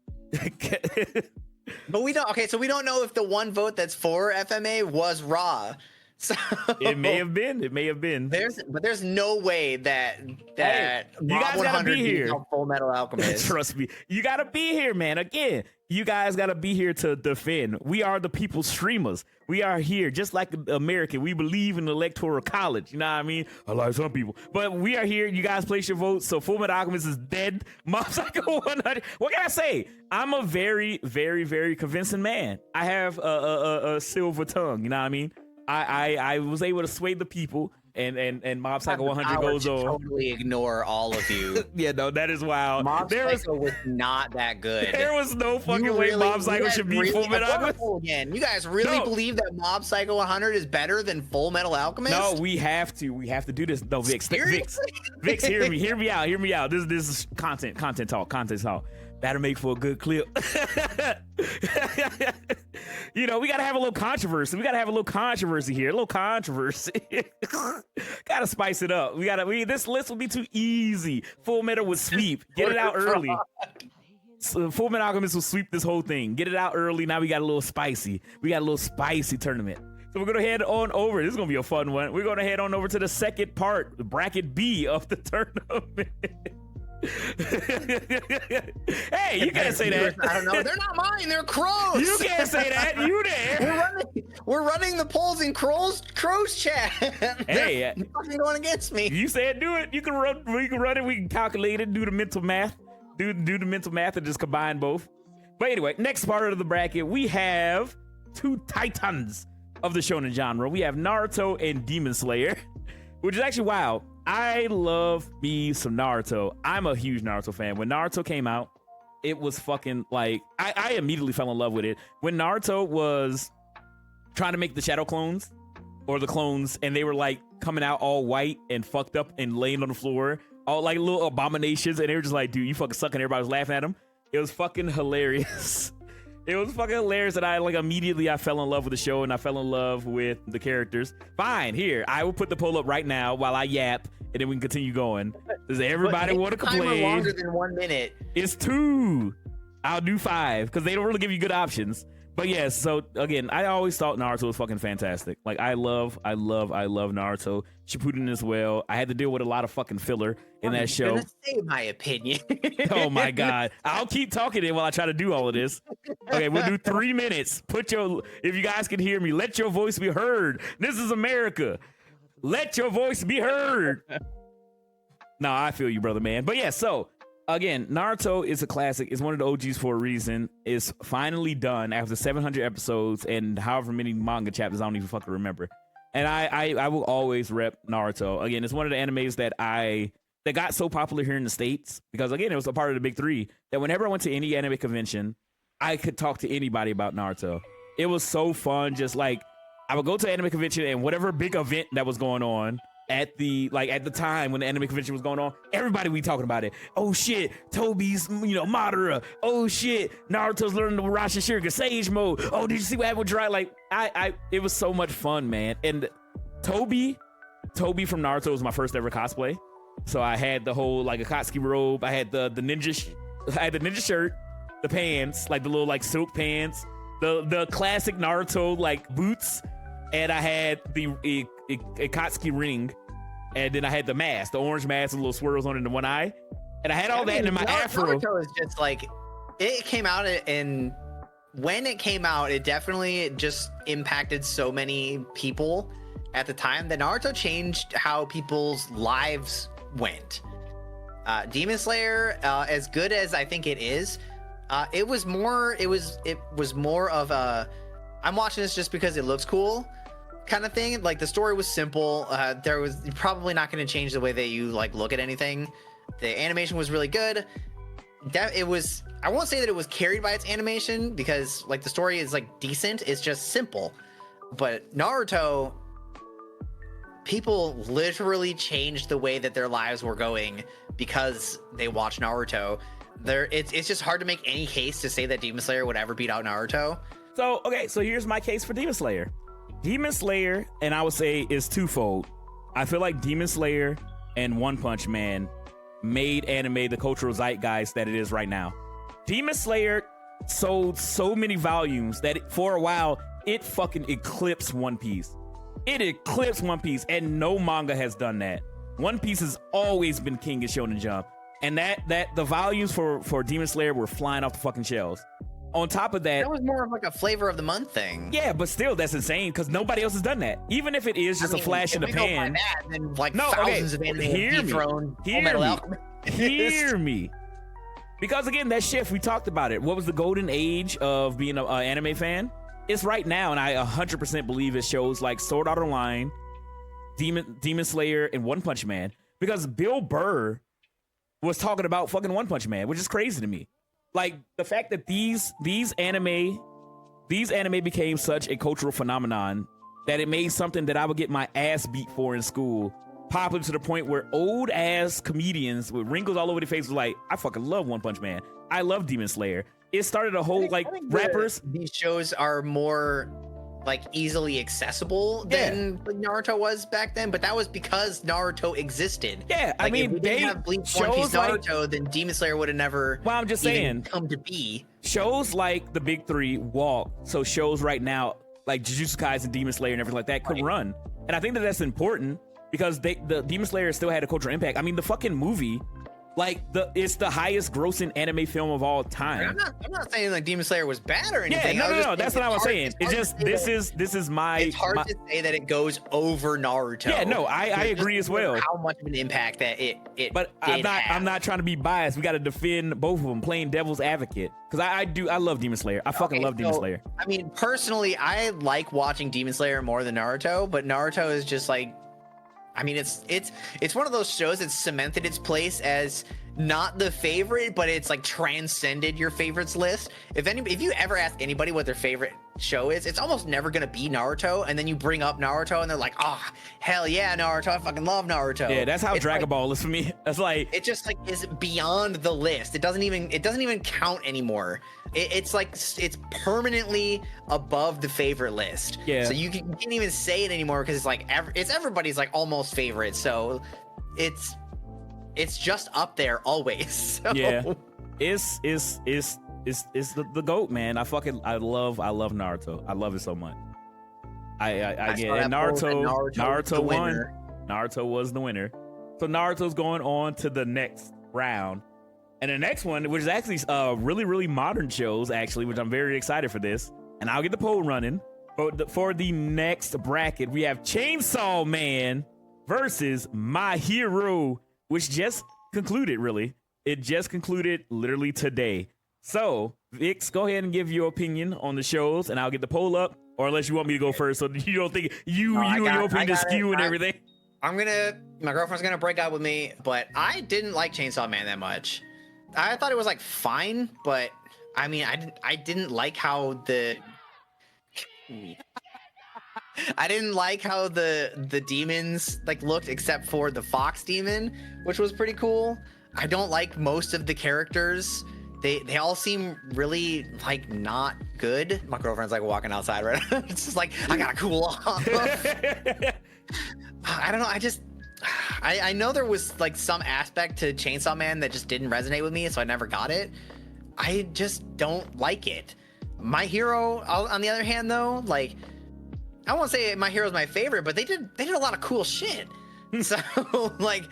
But we don't. Okay, so we don't know if the one vote that's for FMA was raw. So It may have been. It may have been. There's no way that you guys Mob gotta be 100 here. beats out Full Metal Alchemist. Trust me, you gotta be here, man. Again, you guys gotta be here to defend. We are the people's streamers. We are here, just like American. We believe in the electoral college. You know what I mean? Unlike some people, but we are here. You guys place your votes. So Full Metal Alchemist is dead. Mob Psycho 100. What can I say? I'm a very, very, very convincing man. I have a silver tongue. You know what I mean? I was able to sway the people. And Mob Psycho 100 goes on. Totally ignore all of you. Yeah, no, that is wild. Mob Psycho was not that good. There was no fucking way Mob Psycho should be Full Metal Alchemist. Again, you guys really believe that Mob Psycho 100 is better than Full Metal Alchemist? No, we have to. We have to do this. No, Vix, Vix, hear me out. This is content talk. That'll make for a good clip. You know, we gotta have a little controversy. Here. A little controversy. Gotta spice it up. This list will be too easy. Full Metal would sweep. Get it out early. So Full Metal Alchemist will sweep this whole thing. Get it out early. Now we got a little spicy. We got a little spicy tournament. So we're gonna head on over. This is gonna be a fun one. We're gonna head on over to the second part, bracket B of the tournament. Hey, you can't say that. I don't know. They're not mine. They're crows. You can't say that. You there? We're running the polls in crows chat. Hey, they're fucking going against me. You said do it. You can run. We can run it. We can calculate it. Do the mental math. Do the mental math and just combine both. But anyway, next part of the bracket, we have two titans of the shonen genre. We have Naruto and Demon Slayer, which is actually wild. I love me some Naruto. I'm a huge Naruto fan. When Naruto came out, it was fucking like, I immediately fell in love with it. When Naruto was trying to make the shadow clones, or the clones, and they were like coming out all white and fucked up and laying on the floor, all like little abominations, and they were just like, dude, you fucking suck, and everybody was laughing at them. It was fucking hilarious. It was fucking hilarious that I fell in love with the show, and I fell in love with the characters. Fine, here, I will put the poll up right now while I yap, and then we can continue going. Does everybody want to complain? Longer than 1 minute. It's 2. I'll do 5 because they don't really give you good options. But yes, so again, I always thought Naruto was fucking fantastic. Like I love Naruto. Shippuden as well. I had to deal with a lot of fucking filler in that show. Gonna say my opinion. Oh my god, I'll keep talking it while I try to do all of this. Okay, we'll do 3 minutes. If you guys can hear me, let your voice be heard. This is America. Let your voice be heard. No, I feel you, brother, man. But yeah, so again, Naruto is a classic. It's one of the OGs for a reason. It's finally done after 700 episodes and however many manga chapters I don't even fucking remember. And I will always rep Naruto. Again, it's one of the animes that got so popular here in the States because, again, it was a part of the big three that whenever I went to any anime convention, I could talk to anybody about Naruto. It was so fun. Just like I would go to an anime convention and whatever big event that was going on at the time when the anime convention was going on, everybody be talking about it. Oh shit, Toby's Madara. Oh shit, Naruto's learning the Rasengan Sage mode. Oh, did you see what happened with Dry? Like it was so much fun, man. And Toby from Naruto was my first ever cosplay. So I had the whole like Akatsuki robe. I had the ninja shirt, the pants, like the little like silk pants, the classic Naruto like boots, and I had the Akatsuki ring. And then I had the mask, the orange mask with little swirls on it in one eye. And I had all that in my afro. Naruto is just like, it came out, and when it came out, it definitely just impacted so many people at the time that Naruto changed how people's lives went. Demon Slayer, as good as I think it is, it was more of a, I'm watching this just because it looks cool kind of thing. Like the story was simple. You're probably not going to change the way that you like look at anything. The animation was really good. I won't say that it was carried by its animation because like the story is like decent. It's just simple. But Naruto, people literally changed the way that their lives were going because they watched Naruto. It's just hard to make any case to say that Demon Slayer would ever beat out Naruto. So here's my case for Demon Slayer. Demon Slayer, and I would say, is twofold. I feel like Demon Slayer and One Punch Man made anime the cultural zeitgeist that it is right now. Demon Slayer sold so many volumes that for a while it fucking eclipsed One Piece. It eclipsed One Piece, and no manga has done that. One Piece has always been king of Shonen Jump, and that the volumes for Demon Slayer were flying off the fucking shelves. On top of that, That was more of like a flavor of the month thing. yeah, but still, that's insane because nobody else has done that. Even if it is just a flash in the if we go by pan. that, then like No, okay, thousands of anime hear have me. dethroned Hear Fullmetal me. Alchemist. Hear me. Because again, that shift, we talked about it. What was the golden age of being an anime fan? It's right now, and I 100% believe it shows like Sword Art Online, Demon Slayer, and One Punch Man. Because Bill Burr was talking about fucking One Punch Man, which is crazy to me. Like the fact that these anime became such a cultural phenomenon that it made something that I would get my ass beat for in school popular to the point where old ass comedians with wrinkles all over their face were like, I fucking love One Punch Man. I love Demon Slayer. It started a whole like rappers. These shows are more like easily accessible than Naruto was back then, but that was because Naruto existed. Yeah, like, I mean, if we didn't have Bleach One Piece Naruto, then Demon Slayer would have never. Well, I'm just saying, come to be. Shows like the big three walk, so shows right now like Jujutsu Kaisen, Demon Slayer, and everything like that could run, and I think that that's important because the Demon Slayer still had a cultural impact. I mean, the fucking movie. Like it's the highest grossing anime film of all time. I'm not saying like Demon Slayer was bad or anything. Yeah, no. That's what I was saying. It's just this is my. It's hard to say that it goes over Naruto. Yeah, no, I agree as well. How much of an impact that it. But I'm not trying to be biased. We got to defend both of them, playing devil's advocate. Because I love Demon Slayer. I fucking love Demon Slayer. I mean, personally, I like watching Demon Slayer more than Naruto, but Naruto is just like. I mean, it's one of those shows that cemented its place as not the favorite, but it's like transcended your favorites list. If you ever ask anybody what their favorite show is, it's almost never gonna be Naruto, and then you bring up Naruto and they're like, oh hell yeah, Naruto, I fucking love Naruto. Yeah, that's how Dragon Ball is for me. That's like it just like is beyond the list. It doesn't even count anymore. It's like it's permanently above the favorite list. Yeah. So you can't even say it anymore because it's like it's everybody's like almost favorite. So it's just up there always. So. Yeah, it's the GOAT, man. I love Naruto. I love it so much. I get and Naruto won. Naruto was the winner. So Naruto's going on to the next round. And the next one, which is actually really, really modern shows, actually, which I'm very excited for this. And I'll get the poll running. For the next bracket, we have Chainsaw Man versus My Hero, which just concluded, really. It just concluded literally today. So, Vix, go ahead and give your opinion on the shows, and I'll get the poll up. Or unless you want me to go first, so you don't think you and your opinion skew and everything. My girlfriend's gonna break up with me, but I didn't like Chainsaw Man that much. I thought it was like fine, but I mean, I didn't like how the demons like looked, except for the fox demon, which was pretty cool. I don't like most of the characters. They all seem really like not good. My girlfriend's like walking outside right now. It's just like I gotta cool off. I don't know. I know there was like some aspect to Chainsaw Man that just didn't resonate with me, so I never got it. I just don't like it. My Hero, on the other hand, though, like I won't say My Hero's my favorite, but they did a lot of cool shit. So like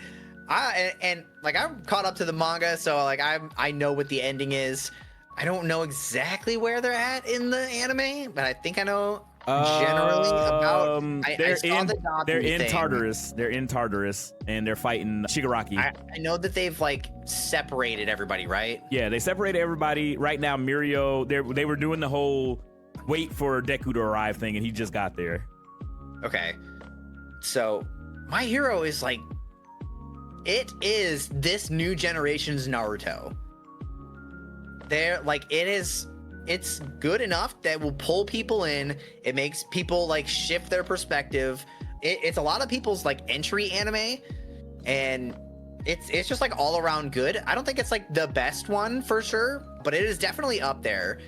I'm caught up to the manga, so like I know what the ending is. I don't know exactly where they're at in the anime, but I think I know generally about. They're in Tartarus. They're in Tartarus, and they're fighting Shigaraki. I know that they've like separated everybody, right? Yeah, they separated everybody. Right now, Mirio, they were doing the whole wait for Deku to arrive thing, and he just got there. Okay, so My Hero is like, it is this new generation's Naruto. It's good enough that will pull people in. It makes people like shift their perspective. It's a lot of people's like entry anime, and it's just like all around good. I don't think it's like the best one for sure, but it is definitely up there.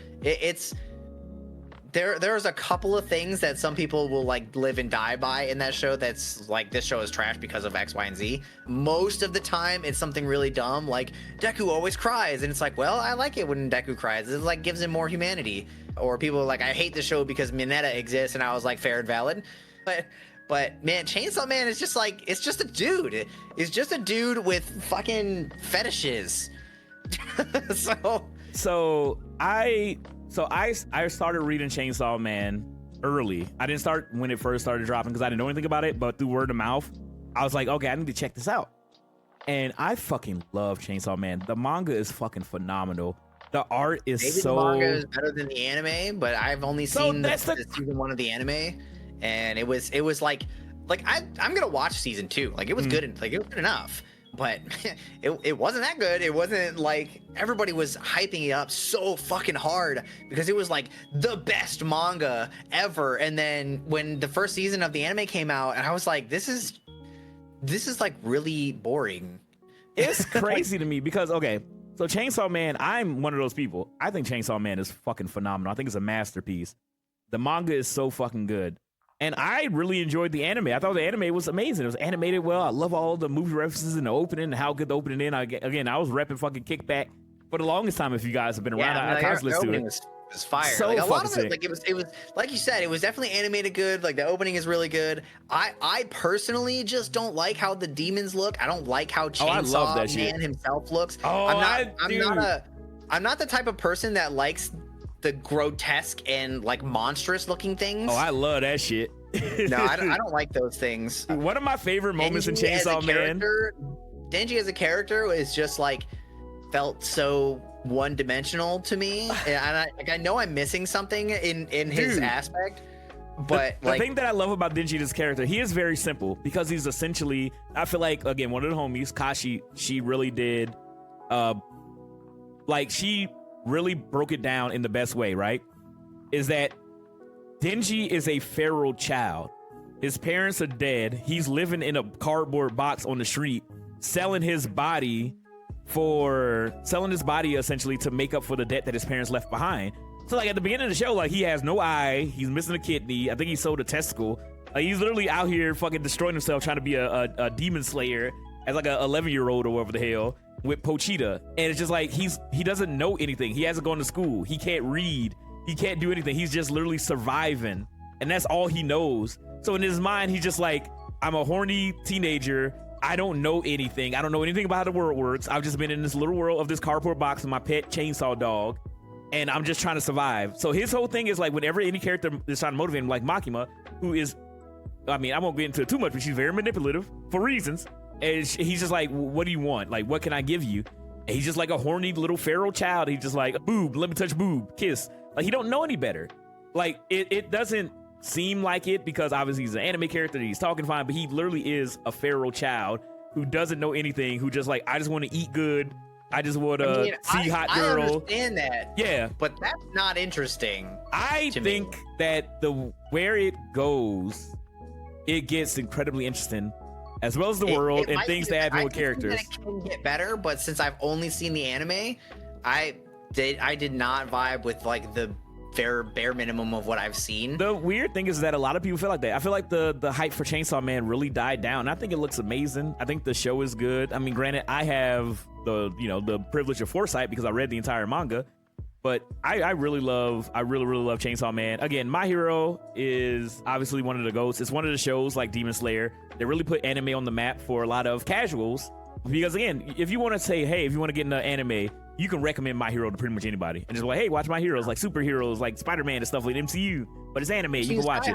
There's a couple of things that some people will like live and die by in that show that's like, this show is trash because of X, Y, and Z. Most of the time it's something really dumb, like Deku always cries, and it's like, well, I like it when Deku cries. It like gives him more humanity. Or people are like, I hate the show because Mineta exists, and I was like, fair and valid. But But man, Chainsaw Man is just like, it's just a dude. It's just a dude with fucking fetishes. So I started reading Chainsaw Man early. I didn't start when it first started dropping because I didn't know anything about it, but through word of mouth, I was like, okay, I need to check this out. And I fucking love Chainsaw Man. The manga is fucking phenomenal. The art is maybe so... the manga is better than the anime, but I've only seen the season 1 of the anime, and it was like I'm gonna watch season 2. Like it was good, like it was good enough, but it wasn't that good. It wasn't like everybody was hyping it up so fucking hard because it was like the best manga ever. And then when the first season of the anime came out, and I was like, this is like really boring. It's crazy to me because, okay, so Chainsaw Man, I'm one of those people. I think Chainsaw Man is fucking phenomenal. I think it's a masterpiece. The manga is so fucking good. And I really enjoyed the anime. I thought the anime was amazing. It was animated well. I love all the movie references in the opening and how good the opening is. Again, I was repping fucking Kickback for the longest time. If you guys have been around, I constantly listen to it. Was fire. So like a lot of sick. it, like it was like you said, it was definitely animated good. Like the opening is really good. I personally just don't like how the demons look. I don't like how Chainsaw Man himself looks. Oh, I'm not the type of person that likes the grotesque and like monstrous looking things. Oh, I love that shit. No, I don't like those things. One of my favorite moments in Chainsaw Man. Denji as a character is just like felt so one-dimensional to me, and I know I'm missing something in his aspect, but the thing that I love about Denji, this character, he is very simple because he's essentially, I feel like, again, one of the homies, Kashi, she really did, like she really broke it down in the best way, right? Is that Denji is a feral child. His parents are dead. He's living in a cardboard box on the street, selling his body essentially to make up for the debt that his parents left behind. So like at the beginning of the show, like he has no eye, he's missing a kidney, I think he sold a testicle. Like he's literally out here fucking destroying himself trying to be a demon slayer as like a 11-year-old or whatever the hell with Pochita. And it's just like he doesn't know anything. He hasn't gone to school. He can't read. He can't do anything. He's just literally surviving. And that's all he knows. So in his mind, he's just like, I'm a horny teenager. I don't know anything. I don't know anything about how the world works. I've just been in this little world of this cardboard box with my pet chainsaw dog, and I'm just trying to survive. So his whole thing is like whenever any character is trying to motivate him, like Makima, who is, I mean, I won't get into it too much, but she's very manipulative for reasons. And he's just like, what do you want? Like, what can I give you? And he's just like a horny little feral child. He's just like, boob, let me touch boob, kiss. Like, he don't know any better. Like, it doesn't seem like it because obviously he's an anime character, he's talking fine, but he literally is a feral child who doesn't know anything, who just like, I just want to eat good, I just want to see hot girl. I understand that, yeah, but that's not interesting. I think that where it goes, it gets incredibly interesting, as well as the world and things that happen with characters. It can get better, but since I've only seen the anime, I did not vibe with like the bare minimum of what I've seen. The weird thing is that a lot of people feel like that. I feel like the hype for Chainsaw Man really died down. I think it looks amazing. I think the show is good. I mean, granted, I have the privilege of foresight because I read the entire manga, but I really love Chainsaw Man. Again, My Hero is obviously one of the GOATs. It's one of the shows like Demon Slayer that really put anime on the map for a lot of casuals. Because again, if you want to say, hey, if you want to get into anime, you can recommend My Hero to pretty much anybody. And just like, hey, watch My Heroes, like superheroes, like Spider-Man and stuff like MCU. But it's anime, you can watch it.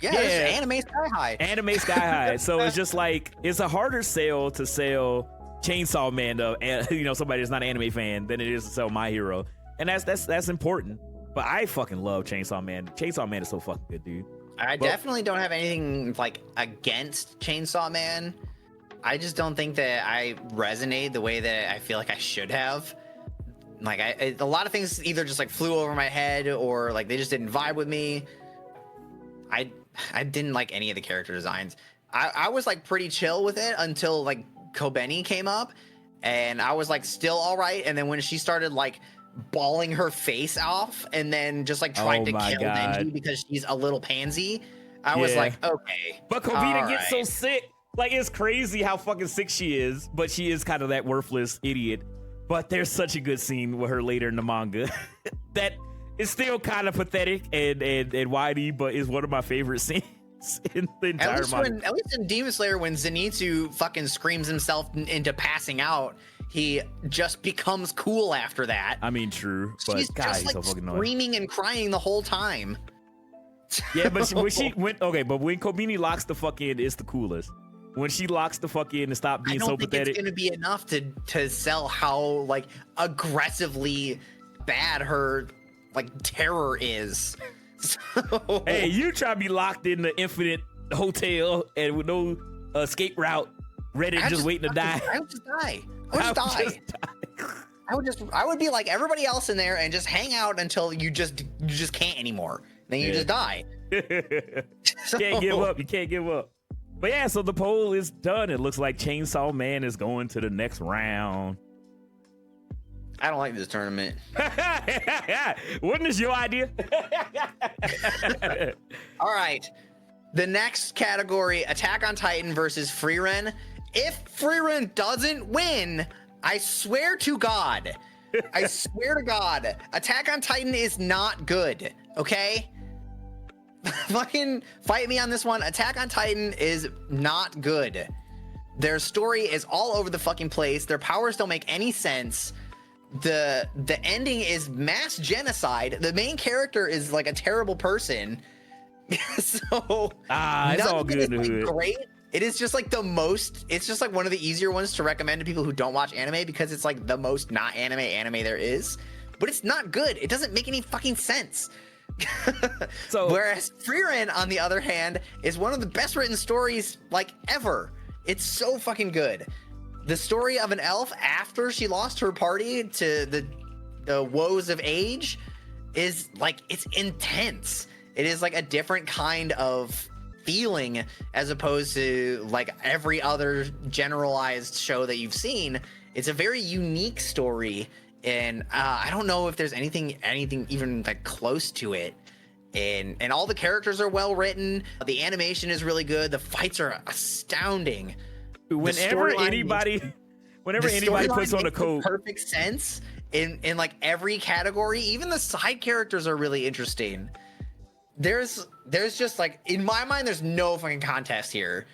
Yeah, anime sky high. Anime sky high. So it's just like, it's a harder sell to sell Chainsaw Man to somebody that's not an anime fan than it is to sell My Hero. And that's important. But I fucking love Chainsaw Man. Chainsaw Man is so fucking good, dude. I definitely don't have anything like against Chainsaw Man. I just don't think that I resonate the way that I feel like I should have. Like a lot of things either just like flew over my head or like they just didn't vibe with me. I didn't like any of the character designs. I was like pretty chill with it until like Kobeni came up, and I was like still all right. And then when she started like bawling her face off and then just like trying to kill Denji because she's a little pansy, I was like, okay. But Kobeni gets so sick. Like, it's crazy how fucking sick she is, but she is kind of that worthless idiot. But there's such a good scene with her later in the manga that is still kind of pathetic and whitey, but is one of my favorite scenes. in the entire manga. At least in Demon Slayer, when Zenitsu fucking screams himself into passing out, he just becomes cool after that. I mean, true, but she's God, just he's like so fucking annoying. screaming and crying the whole time. Yeah, but when she went, okay, but when Kobini locks the fuck in, it's the coolest. When she locks the fuck in and stop being so pathetic. I don't think it's gonna be enough to sell how like aggressively bad her like terror is. So, hey, you try to be locked in the infinite hotel and with no escape route, ready just waiting to die. I would just die. I would be like everybody else in there and just hang out until you just can't anymore. Then you just die. Can't give up. You can't give up. But yeah, so the poll is done. It looks like Chainsaw Man is going to the next round. I don't like this tournament. Wasn't this your idea? All right. The next category, Attack on Titan versus Frieren. If Frieren doesn't win, I swear to God, Attack on Titan is not good, okay? Fucking fight me on this one. Attack on Titan is not good. Their story is all over the fucking place. Their powers don't make any sense. The ending is mass genocide. The main character is like a terrible person. So it's all good. Like great. It is just like it's just like one of the easier ones to recommend to people who don't watch anime because it's like the most not anime there is. But it's not good. It doesn't make any fucking sense. So whereas Frieren, on the other hand, is one of the best written stories like ever. It's so fucking good. The story of an elf after she lost her party to the woes of age is like, it's intense. It is like a different kind of feeling as opposed to like every other generalized show that you've seen. It's a very unique story, and I don't know if there's anything even like close to it. And all the characters are well written. The animation is really good. The fights are astounding. Whenever anybody puts on a coat, perfect sense in like every category. Even the side characters are really interesting. There's just like, in my mind, there's no fucking contest here.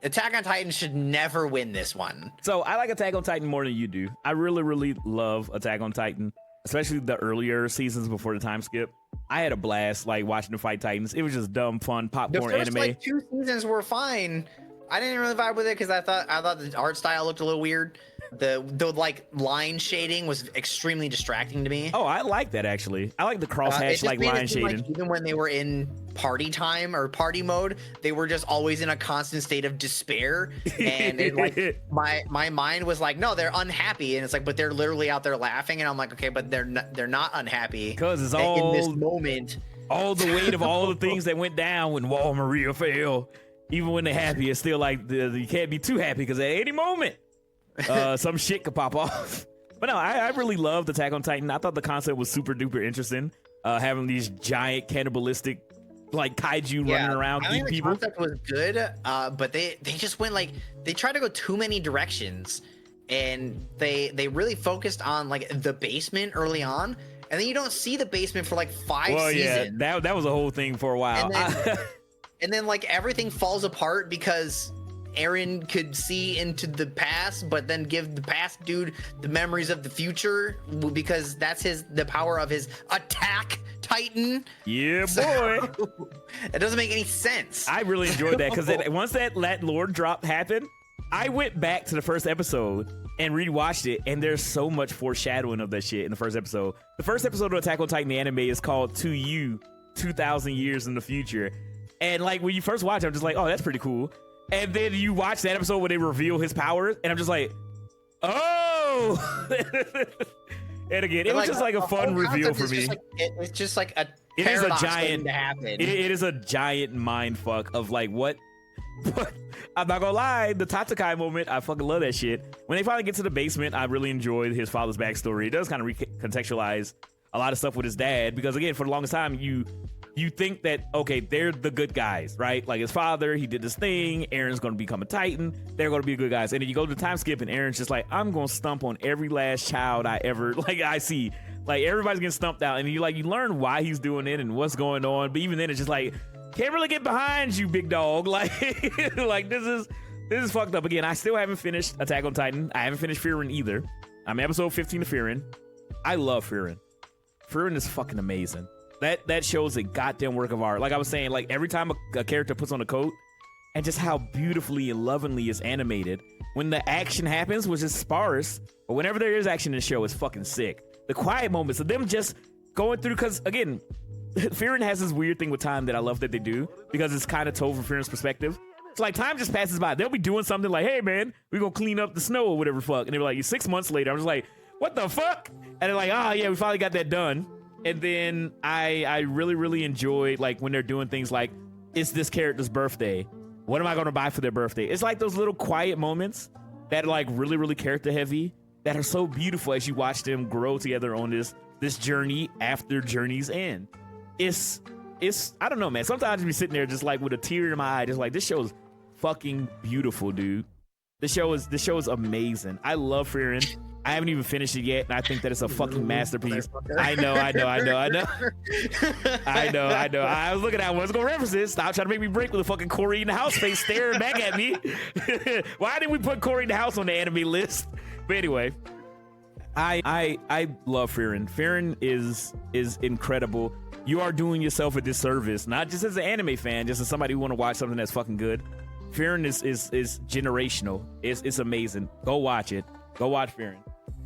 Attack on Titan should never win this one. So I like Attack on Titan more than you do. I really, really love Attack on Titan, especially the earlier seasons before the time skip. I had a blast like watching the fight Titans. It was just dumb, fun, popcorn anime. The first like 2 seasons were fine. I didn't really vibe with it because I thought the art style looked a little weird. The like line shading was extremely distracting to me. Oh, I like that actually. I like the crosshatch like line shading. Like, even when they were in party time or party mode, they were just always in a constant state of despair. And it, like my mind was like, no, they're unhappy, and it's like, but they're literally out there laughing, and I'm like, okay, but they're not unhappy because it's all in this moment. All the weight of all the things that went down when Wall Maria fell. Even when they're happy, it's still like you can't be too happy because at any moment, some shit could pop off. But no, I really loved Attack on Titan. I thought the concept was super duper interesting. Having these giant cannibalistic like kaiju running around, I think the people. concept was good, but they just went like, they tried to go too many directions, and they really focused on like the basement early on, and then you don't see the basement for like 5 seasons. Yeah, that was a whole thing for a while. And then like everything falls apart because Eren could see into the past, but then give the past dude the memories of the future because that's the power of his Attack Titan. Yeah, boy. So, it doesn't make any sense. I really enjoyed that because once that Lord drop happened, I went back to the first episode and rewatched it, and there's so much foreshadowing of that shit in the first episode. The first episode of Attack on Titan, the anime, is called To You, 2,000 Years in the Future. And like when you first watch it, I'm just like, oh, that's pretty cool. And then you watch that episode where they reveal his powers, and I'm just like, oh. And again, it was just like a fun reveal for me. It's just like a it is a giant to happen. It is a giant mind fuck of like what I'm not gonna lie, the Tatakai moment, I fucking love that shit. When they finally get to the basement, I really enjoyed his father's backstory. It does kind of recontextualize a lot of stuff with his dad, because again, for the longest time, you think that, okay, they're the good guys, right? Like his father, he did this thing, Eren's gonna become a Titan, they're gonna be good guys. And then you go to the time skip and Eren's just like, I'm gonna stump on every last child I see. Like everybody's getting stumped out, and you learn why he's doing it and what's going on. But even then, it's just like, can't really get behind you, big dog. Like, like this is fucked up. Again, I still haven't finished Attack on Titan. I haven't finished Frieren either. I'm episode 15 of Frieren. I love Frieren. Frieren is fucking amazing. That shows a goddamn work of art. Like I was saying, like every time a character puts on a coat, and just how beautifully and lovingly it's animated. When the action happens, which is sparse, but whenever there is action in the show, it's fucking sick. The quiet moments of them just going through, because again, Frieren has this weird thing with time that I love that they do, because it's kind of told from Frieren's perspective. It's like time just passes by. They'll be doing something like, hey man, we gonna clean up the snow or whatever fuck. And they're like, 6 months later, I'm just like, what the fuck? And they're like, oh yeah, we finally got that done. And then I really, really enjoy like when they're doing things like, it's this character's birthday. What am I gonna buy for their birthday? It's like those little quiet moments that are like really, really character heavy, that are so beautiful as you watch them grow together on this journey after journey's end. It's I don't know, man. Sometimes you be sitting there just like with a tear in my eye, just like, this show is fucking beautiful, dude. This show is amazing. I love Frieren. I haven't even finished it yet, and I think that it's a fucking masterpiece. I know. I was looking at what's gonna reference this. Stop trying to make me break with a fucking Corey in the House face staring back at me. Why didn't we put Corey in the House on the anime list? But anyway, I love Frieren. Frieren is incredible. You are doing yourself a disservice, not just as an anime fan, just as somebody who want to watch something that's fucking good. Frieren is generational. It's amazing. Go watch it. Go watch Frieren.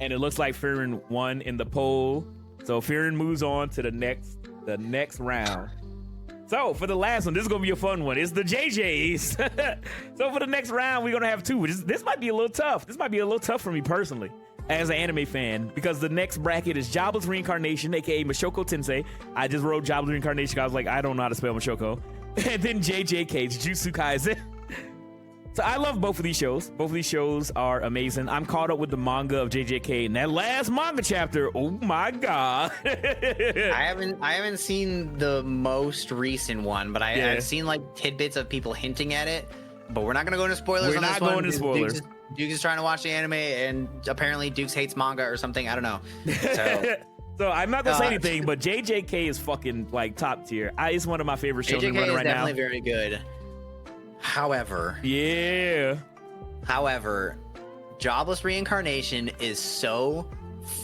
And it looks like Frieren won in the poll. So Frieren moves on to the next round. So for the last one, this is gonna be a fun one. It's the JJs. So for the next round, we're gonna have two. This might be a little tough. This might be a little tough for me personally as an anime fan, because the next bracket is Jobless Reincarnation, aka Mashoko Tensei. I just wrote Jobless Reincarnation because I was like, I don't know how to spell Mashoko. And then JJK, Jujutsu Kaisen. So I love both of these shows. Both of these shows are amazing. I'm caught up with the manga of JJK, and that last manga chapter, oh my god. I haven't seen the most recent one, but I've seen like tidbits of people hinting at it. But we're not gonna go into spoilers. We're not going into spoilers. Duke is trying to watch the anime, and apparently Dukes hates manga or something. I don't know. So, so I'm not gonna say anything, but JJK is fucking like top tier. It's one of my favorite shows running right now. JJK is definitely very good. However, Jobless Reincarnation is so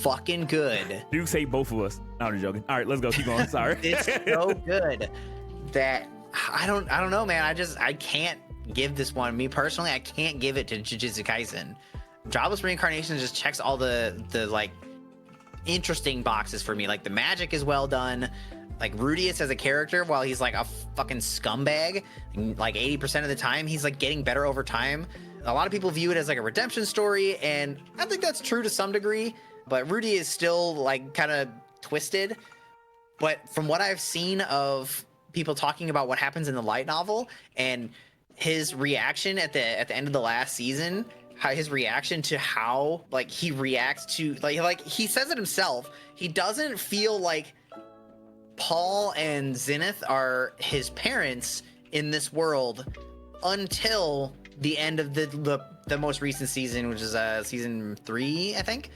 fucking good. Dukes hate both of us. No, I'm just joking. All right, let's go. Keep going. Sorry. It's so good that I don't know, man. I can't give this one. Me personally, I can't give it to Jujutsu Kaisen. Jobless Reincarnation just checks all the like interesting boxes for me. Like the magic is well done. Like Rudius as a character, while he's like a fucking scumbag, like 80% of the time, he's like getting better over time. A lot of people view it as like a redemption story, and I think that's true to some degree, but Rudy is still like kind of twisted. But from what I've seen of people talking about what happens in the light novel and his reaction at the end of the last season, how his reaction to how like he reacts to like he says it himself, he doesn't feel like Paul and Zenith are his parents in this world until the end of the most recent season, which is season 3, I think,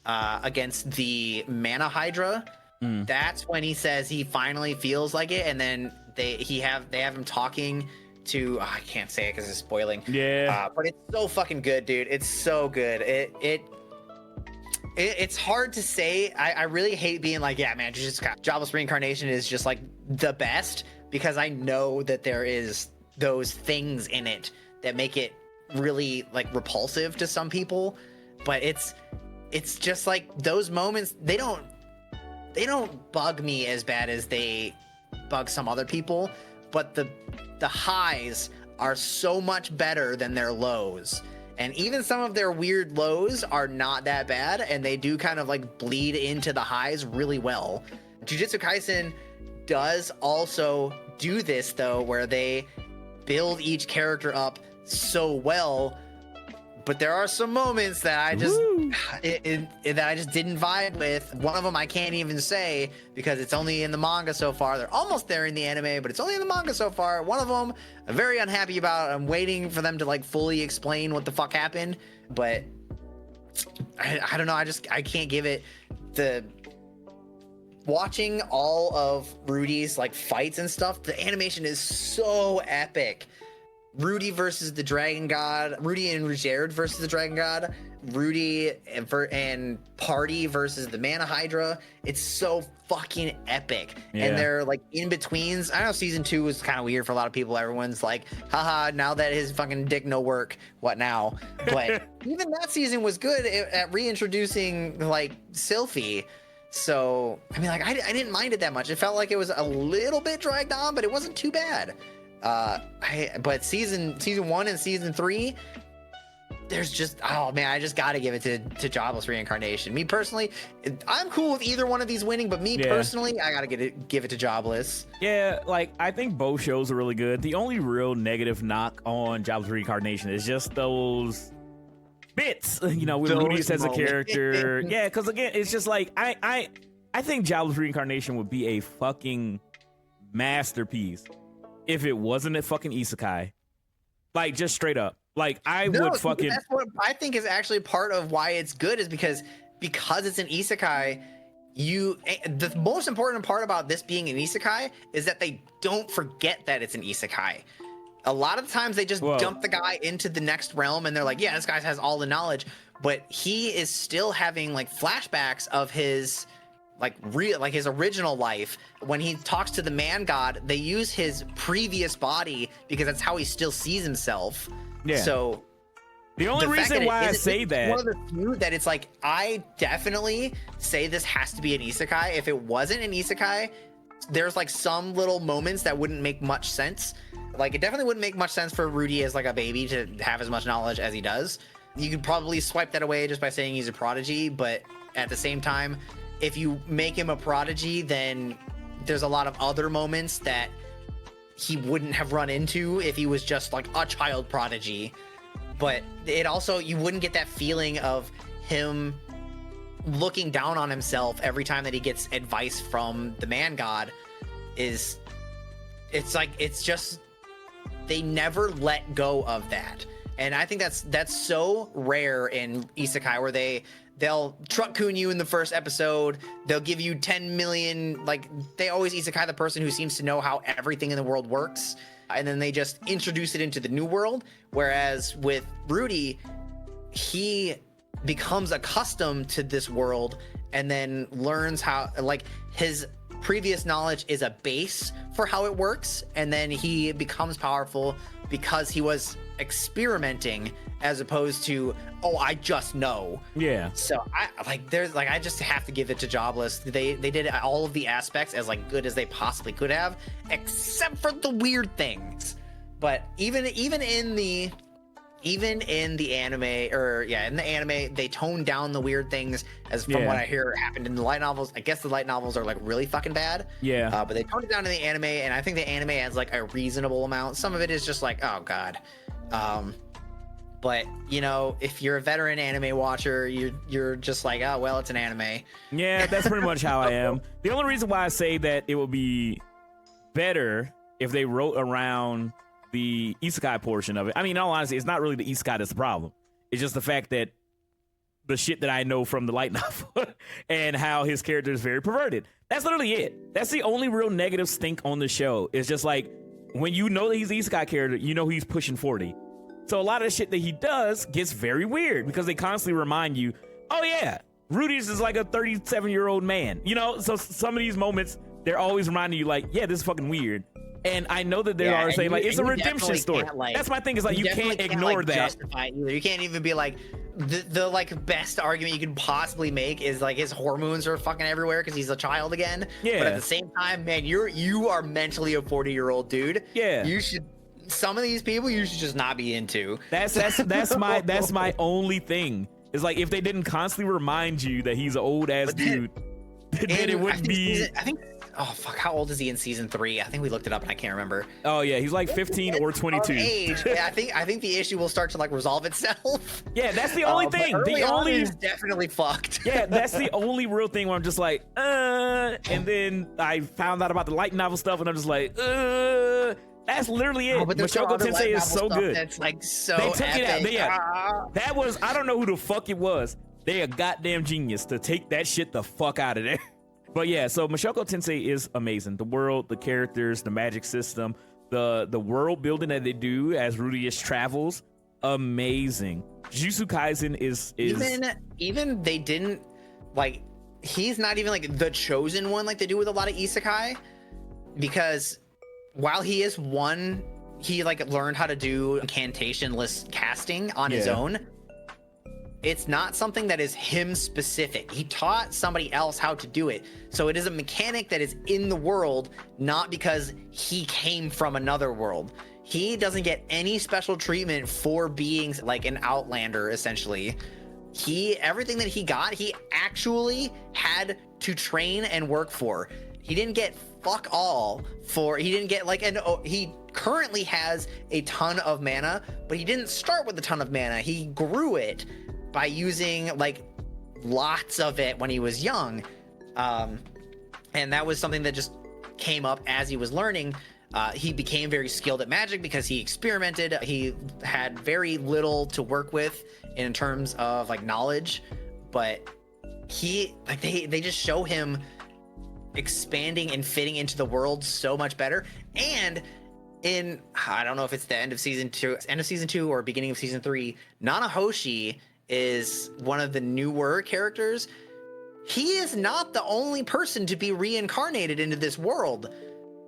against the Mana Hydra. That's when he says he finally feels like it, and then they have him talking to I can't say it because it's spoiling. But it's so fucking good, dude. It's so good. It's hard to say. I really hate being like, yeah, man, Jobless Reincarnation is just like the best, because I know that there is those things in it that make it really like repulsive to some people. But it's just like those moments, they don't bug me as bad as they bug some other people, but the highs are so much better than their lows. And even some of their weird lows are not that bad, and they do kind of like bleed into the highs really well. Jujutsu Kaisen does also do this though, where they build each character up so well, but there are some moments that I just that I just didn't vibe with. One of them I can't even say because it's only in the manga so far. They're almost there in the anime, but it's only in the manga so far. One of them I'm very unhappy about. I'm waiting for them to like fully explain what the fuck happened, but I don't know. I can't give it the watching all of Rudy's like fights and stuff, the animation is so epic. Rudy versus the Dragon God, Rudy and Rudyard versus the Dragon God, Rudy and Party versus the Mana Hydra. It's so fucking epic. Yeah. And they're like in betweens. I know season 2 was kind of weird for a lot of people. Everyone's like, haha, now that his fucking dick no work, what now? But even that season was good at reintroducing like Sylphie. So I mean, like I didn't mind it that much. It felt like it was a little bit dragged on, but it wasn't too bad. But season 1 and season 3, there's just, oh man, I just gotta give it to Jobless Reincarnation. Me personally, I'm cool with either one of these winning, but me personally, I gotta give it to Jobless. Yeah, like I think both shows are really good. The only real negative knock on Jobless Reincarnation is just those bits, you know, with Rudy as a character. Yeah, because again, it's just like I think Jobless Reincarnation would be a fucking masterpiece if it wasn't a fucking isekai. Like, just straight up. Like, would fucking... That's what I think is actually part of why it's good, is because it's an isekai. The most important part about this being an isekai is that they don't forget that it's an isekai. A lot of times they just dump the guy into the next realm and they're like, yeah, this guy has all the knowledge, but he is still having like flashbacks of his his original life. When he talks to the man god, they use his previous body because that's how he still sees himself. Yeah. So the only reason why I say that, one of the few that it's like, I definitely say this has to be an isekai. If it wasn't an isekai, there's like some little moments that wouldn't make much sense. Like, it definitely wouldn't make much sense for Rudy as like a baby to have as much knowledge as he does. You could probably swipe that away just by saying he's a prodigy, but at the same time, if you make him a prodigy, then there's a lot of other moments that he wouldn't have run into if he was just like a child prodigy. But it also, you wouldn't get that feeling of him looking down on himself every time that he gets advice from the man god. It's just, they never let go of that. And I think that's so rare in isekai, where they'll truck-kun you in the first episode. They'll give you 10 million, like, they always isekai the person who seems to know how everything in the world works. And then they just introduce it into the new world. Whereas with Rudy, he becomes accustomed to this world and then learns how, like, his previous knowledge is a base for how it works. And then he becomes powerful because he was experimenting, as opposed to, oh, I just know. Yeah. So I just have to give it to Jobless. They did all of the aspects as like good as they possibly could have, except for the weird things. But even in the anime, they toned down the weird things, as from what I hear happened in the light novels. I guess the light novels are like really fucking bad. Yeah. But they toned it down in the anime, and I think the anime has like a reasonable amount. Some of it is just like, oh god. But you know, if you're a veteran anime watcher, you're just like, oh well, it's an anime. Yeah, that's pretty much how I am. The only reason why I say that it would be better if they wrote around the isekai portion of it. I mean, in all honesty, it's not really the isekai that's the problem. It's just the fact that the shit that I know from the light novel and how his character is very perverted. That's literally it. That's the only real negative stink on the show. It's just like, when you know that he's an isekai character, you know he's pushing 40. So a lot of the shit that he does gets very weird because they constantly remind you, oh yeah, Rudy's is like a 37-year-old man. You know, so some of these moments, they're always reminding you like, yeah, this is fucking weird. And I know that they're always saying like, it's a redemption story. That's my thing, is like, you can't ignore that. Justify it either. You can't even be like, the like best argument you could possibly make is like his hormones are fucking everywhere because he's a child again. Yeah. But at the same time, man, you are mentally a 40-year-old dude. Yeah. You should. Some of these people you should just not be into. That's my only thing. Is like, if they didn't constantly remind you that he's an old ass dude, then it wouldn't be. I think. Oh fuck! How old is he in season 3? I think we looked it up and I can't remember. Oh yeah, he's like 15 or 22. Age. Yeah, I think the issue will start to like resolve itself. Yeah, that's the only thing. The only is definitely fucked. Yeah, that's the only real thing where I'm just like, and then I found out about the light novel stuff and I'm just like, that's literally it. But Mashoko Tensei is so good. That's like so they took epic. it out. That was, I don't know who the fuck it was. They a goddamn genius to take that shit the fuck out of there. But yeah, so Mushoku Tensei is amazing. The world, the characters, the magic system, the world building that they do as Rudius travels, amazing. Jujutsu Kaisen is even they didn't like. He's not even like the chosen one like they do with a lot of isekai, because while he is one, he like learned how to do incantationless casting on his own. It's not something that is him specific. He taught somebody else how to do it. So it is a mechanic that is in the world, not because he came from another world. He doesn't get any special treatment for being like an outlander, essentially. Everything that he got, he actually had to train and work for. He didn't get fuck all for, he didn't get like, he currently has a ton of mana, but he didn't start with a ton of mana. He grew it by using like lots of it when he was young. And that was something that just came up as he was learning. He became very skilled at magic because he experimented. He had very little to work with in terms of like knowledge, but they just show him expanding and fitting into the world so much better. And I don't know if it's the end of season 2 or beginning of season 3, Nanahoshi is one of the newer characters. He is not the only person to be reincarnated into this world.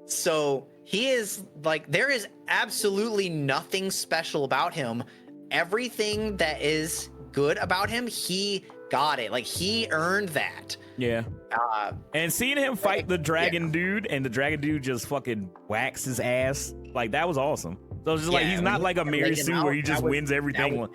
So he is like, there is absolutely nothing special about him. Everything that is good about him, he got it. Like, he earned that. Yeah. And seeing him fight the dragon dude, and the dragon dude just fucking whacks his ass, like, that was awesome. So it's just like, he's not like a Mary Sue where he just wins everything.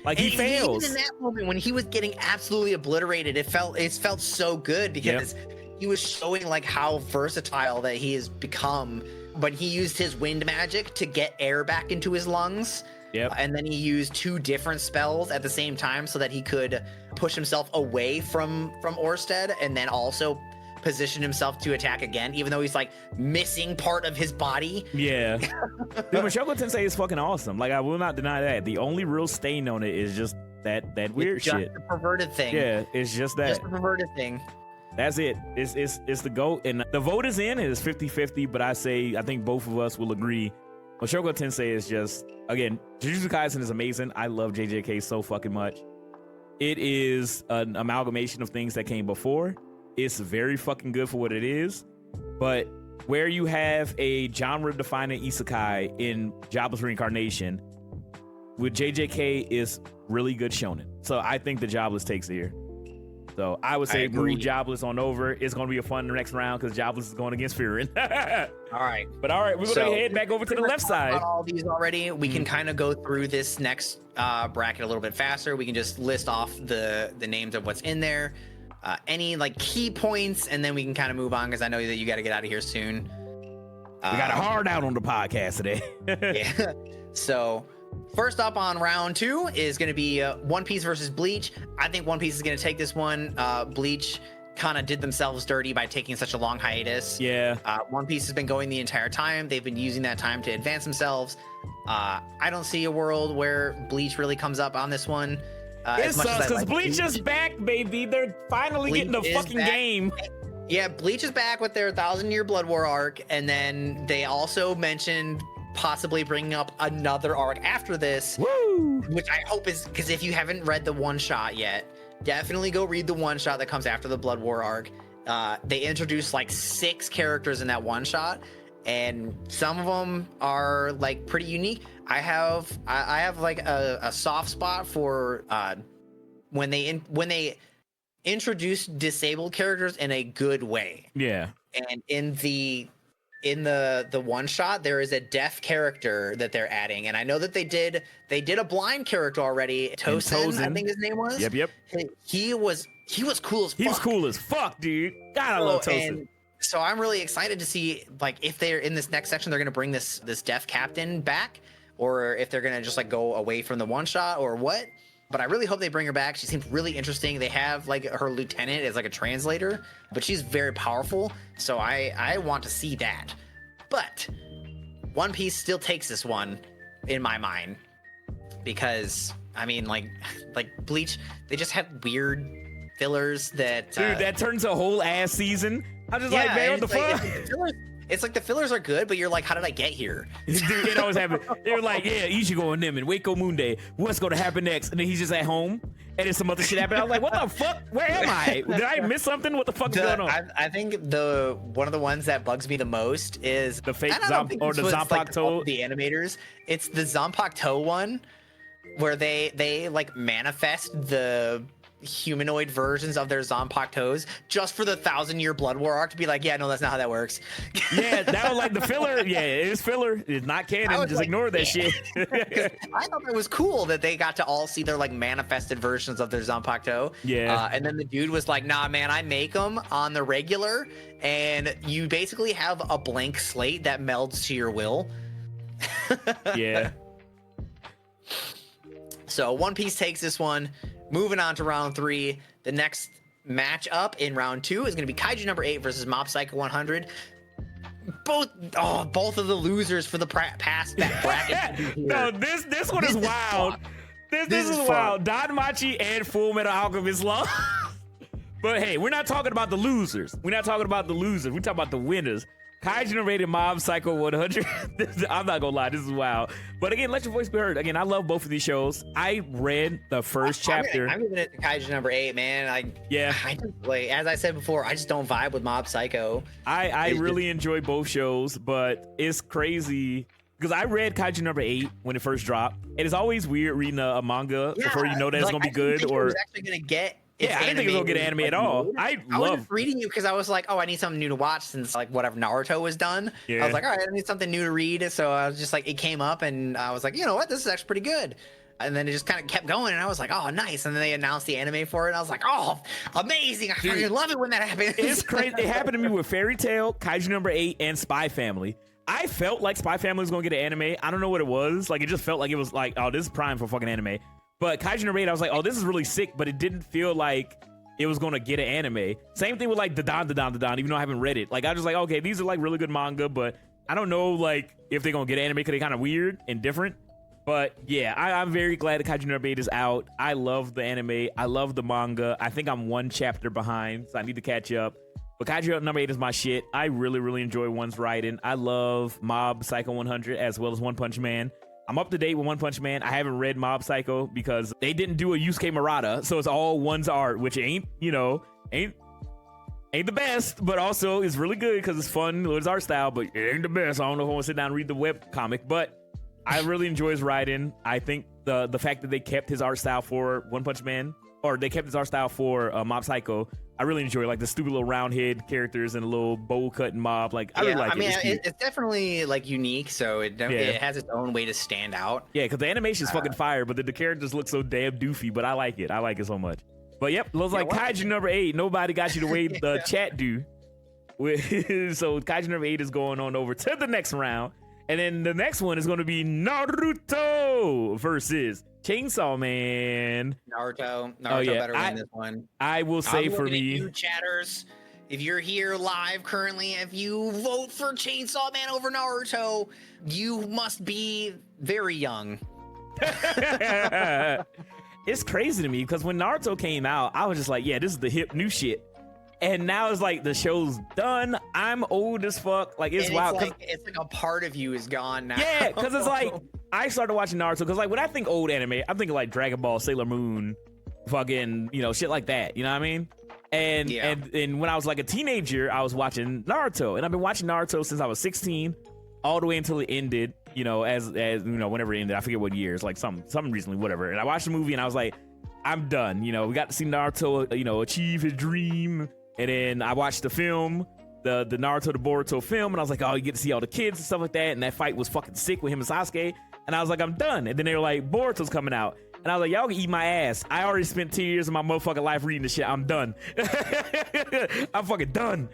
Like, he fails. Even in that moment when he was getting absolutely obliterated, it felt so good because he was showing like how versatile that he has become. But he used his wind magic to get air back into his lungs. Yep. And then he used 2 different spells at the same time so that he could push himself away from Orsted, and then also position himself to attack again, even though he's like missing part of his body. Yeah. Dude, Mushoku Tensei is fucking awesome. Like, I will not deny that. The only real stain on it is just that weird it's just shit. The perverted thing. Yeah, it's just that. Just the perverted thing. That's it. It's the GOAT. And the vote is in. It is 50-50, but I think both of us will agree. Mushoku Tensei is just, again, Jujutsu Kaisen is amazing. I love JJK so fucking much. It is an amalgamation of things that came before. It's very fucking good for what it is. But where you have a genre-defining isekai in Jobless Reincarnation, with JJK is really good shonen. So I think the Jobless takes it here. So I would say move Jobless on over. It's going to be a fun next round because Jobless is going against Furin. All right. But all right, we're going to head back over to the left side. All these already. We can kind of go through this next bracket a little bit faster. We can just list off the names of what's in there. Any like key points, and then we can kind of move on because I know that you got to get out of here soon. We got a hard out on the podcast today. Yeah. So first up on round 2 is going to be One Piece versus Bleach. I think One Piece is going to take this one. Bleach kind of did themselves dirty by taking such a long hiatus. Yeah. One Piece has been going the entire time. They've been using that time to advance themselves. I don't see a world where Bleach really comes up on this one. It sucks because Bleach is back, baby. They're finally getting the fucking game. Yeah, Bleach is back with their 1,000-year Blood War arc, and then they also mentioned possibly bringing up another arc after this. Woo! Which I hope is, because if you haven't read the one-shot yet, definitely go read the one-shot that comes after the Blood War arc. They introduced like 6 characters in that one-shot, and some of them are like pretty unique. I have like a soft spot for when they introduce disabled characters in a good way. Yeah. And in the one shot, there is a deaf character that they're adding, and I know that they did a blind character already. Tosin, I think his name was. Yep. He was cool as fuck. He was cool as fuck, dude. God, I love Tosin. So I'm really excited to see like if they're in this next section, they're gonna bring this deaf captain back, or if they're gonna just like go away from the one shot or what. But I really hope they bring her back. She seems really interesting. They have like her lieutenant as like a translator, but she's very powerful. So I want to see that. But One Piece still takes this one in my mind because I mean like Bleach, they just had weird fillers that Dude, that turns a whole ass season. I'm just like, man, what the fuck? It's like the fillers are good, but you're like, how did I get here? Dude, it always happens. They're like, yeah, Ichigo and them and Waco Moon Day. What's going to happen next? And then he's just at home, and then some other shit happened. I was like, what the fuck? Where am I? Did I miss something? What the fuck is going on? I think one of the ones that bugs me the most is the fake Zanpakuto. The animators. It's the Zanpakuto one, where they like manifest the humanoid versions of their Zanpakutos just for the 1,000-year Blood War arc to be like, yeah, no, that's not how that works. Yeah, that was like the filler. Yeah, it is filler. It's not canon. Just like, ignore that shit. I thought it was cool that they got to all see their like manifested versions of their Zanpakuto. Yeah. And then the dude was like, nah, man, I make them on the regular, and you basically have a blank slate that melds to your will. Yeah. So One Piece takes this one. Moving on to round 3, the next matchup in round 2 is going to be Kaiju number 8 versus Mob Psycho 100. Both of the losers for the past bracket. No, this one is wild. This is wild. Danmachi and Full Metal Alchemist lost. But hey, we're not talking about the losers. We're talking about the winners. Kaiju number 8 and Mob Psycho 100. I'm not gonna lie, this is wild. But again, let your voice be heard. Again, I love both of these shows. I read the first chapter. I'm giving it to Kaiju number 8, man. I just, like, as I said before, I just don't vibe with Mob Psycho. I really enjoy both shows, but it's crazy because I read Kaiju number 8 when it first dropped. And it's always weird reading a manga before you know that it's gonna be good. Or it's actually gonna get. Yeah, I didn't think it was gonna get anime at all. I was just reading you because I was like, oh, I need something new to watch since like whatever Naruto was done. Yeah. I was like, all right, I need something new to read. So I was just like, it came up and I was like, you know what, this is actually pretty good. And then it just kind of kept going, and I was like, oh, nice. And then they announced the anime for it, and I was like, oh, amazing. I fucking love it when that happens. It's crazy. It happened to me with Fairy Tail, Kaiju number 8, and Spy Family. I felt like Spy Family was gonna get an anime. I don't know what it was. Like, it just felt like it was like, oh, this is prime for fucking anime. But Kaiju number 8, I was like, oh, this is really sick, but it didn't feel like it was gonna get an anime. Same thing with like Dadan, even though I haven't read it. Like, I was just like, okay, these are like really good manga, but I don't know like if they're gonna get an anime because they're kind of weird and different. But yeah, I'm very glad that Kaiju number 8 is out. I love the anime. I love the manga. I think I'm one chapter behind, so I need to catch up. But Kaiju number 8 is my shit. I really, really enjoy One's writing. I love Mob Psycho 100 as well as One Punch Man. I'm up to date with One Punch Man. I haven't read Mob Psycho because they didn't do a Yusuke Murata, so it's all One's art, which ain't the best, but also is really good because it's fun with his art style, but it ain't the best. I don't know if I want to sit down and read the web comic, but I really enjoy his writing. I think the fact that they kept his art style for One Punch Man, or they kept his art style for Mob Psycho, I really enjoy, like the stupid little round head characters and a little bowl cut and mob. Like, I really like it. It's definitely like unique, so it has its own way to stand out. Yeah, because the animation is fucking fire, but the characters look so damn doofy. But I like it. I like it so much. But yep, looks like Kaiju number 8. Nobody got you the way the chat do. So Kaiju number 8 is going on over to the next round, and then the next one is going to be Naruto versus Chainsaw Man. Naruto better win this one. I will say for me, you chatters, if you're here live currently, if you vote for Chainsaw Man over Naruto, you must be very young. It's crazy to me because when Naruto came out, I was just like, yeah, this is the hip new shit. And now it's like the show's done. I'm old as fuck. Like, it's wild. It's like a part of you is gone now. Yeah, because it's like I started watching Naruto because like when I think old anime, I'm thinking like Dragon Ball, Sailor Moon, fucking, shit like that. You know what I mean? And when I was like a teenager, I was watching Naruto, and I've been watching Naruto since I was 16, all the way until it ended. As whenever it ended, I forget what year. It's like some recently, whatever. And I watched the movie, and I was like, I'm done. We got to see Naruto, achieve his dream. And then I watched the film, the Naruto to Boruto film, and I was like, oh, you get to see all the kids and stuff like that. And that fight was fucking sick with him and Sasuke. And I was like, I'm done. And then they were like, Boruto's coming out. And I was like, y'all can eat my ass. I already spent 2 years of my motherfucking life reading this shit. I'm done. I'm fucking done.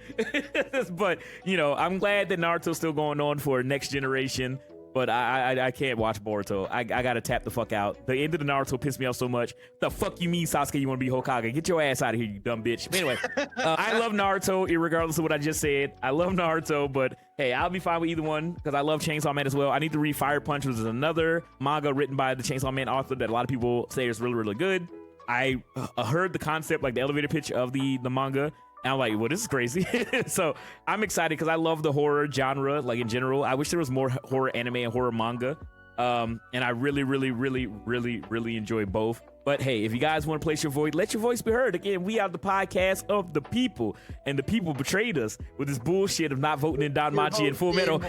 But, I'm glad that Naruto's still going on for next generation. But I can't watch Boruto. I gotta tap the fuck out. The end of the Naruto pissed me off so much. The fuck you mean, Sasuke, you wanna be Hokage? Get your ass out of here, you dumb bitch. But anyway, I love Naruto, irregardless of what I just said. I love Naruto, but hey, I'll be fine with either one because I love Chainsaw Man as well. I need to read Fire Punch, which is another manga written by the Chainsaw Man author that a lot of people say is really, really good. I heard the concept, like the elevator pitch of the manga, and I'm like, well, this is crazy. So I'm excited because I love the horror genre, like in general. I wish there was more horror anime and horror manga. And I really, really, really, really, really enjoy both. But hey, if you guys want to place your voice, let your voice be heard. Again, we are the podcast of the people, and the people betrayed us with this bullshit of not voting in Danmachi and Full Metal.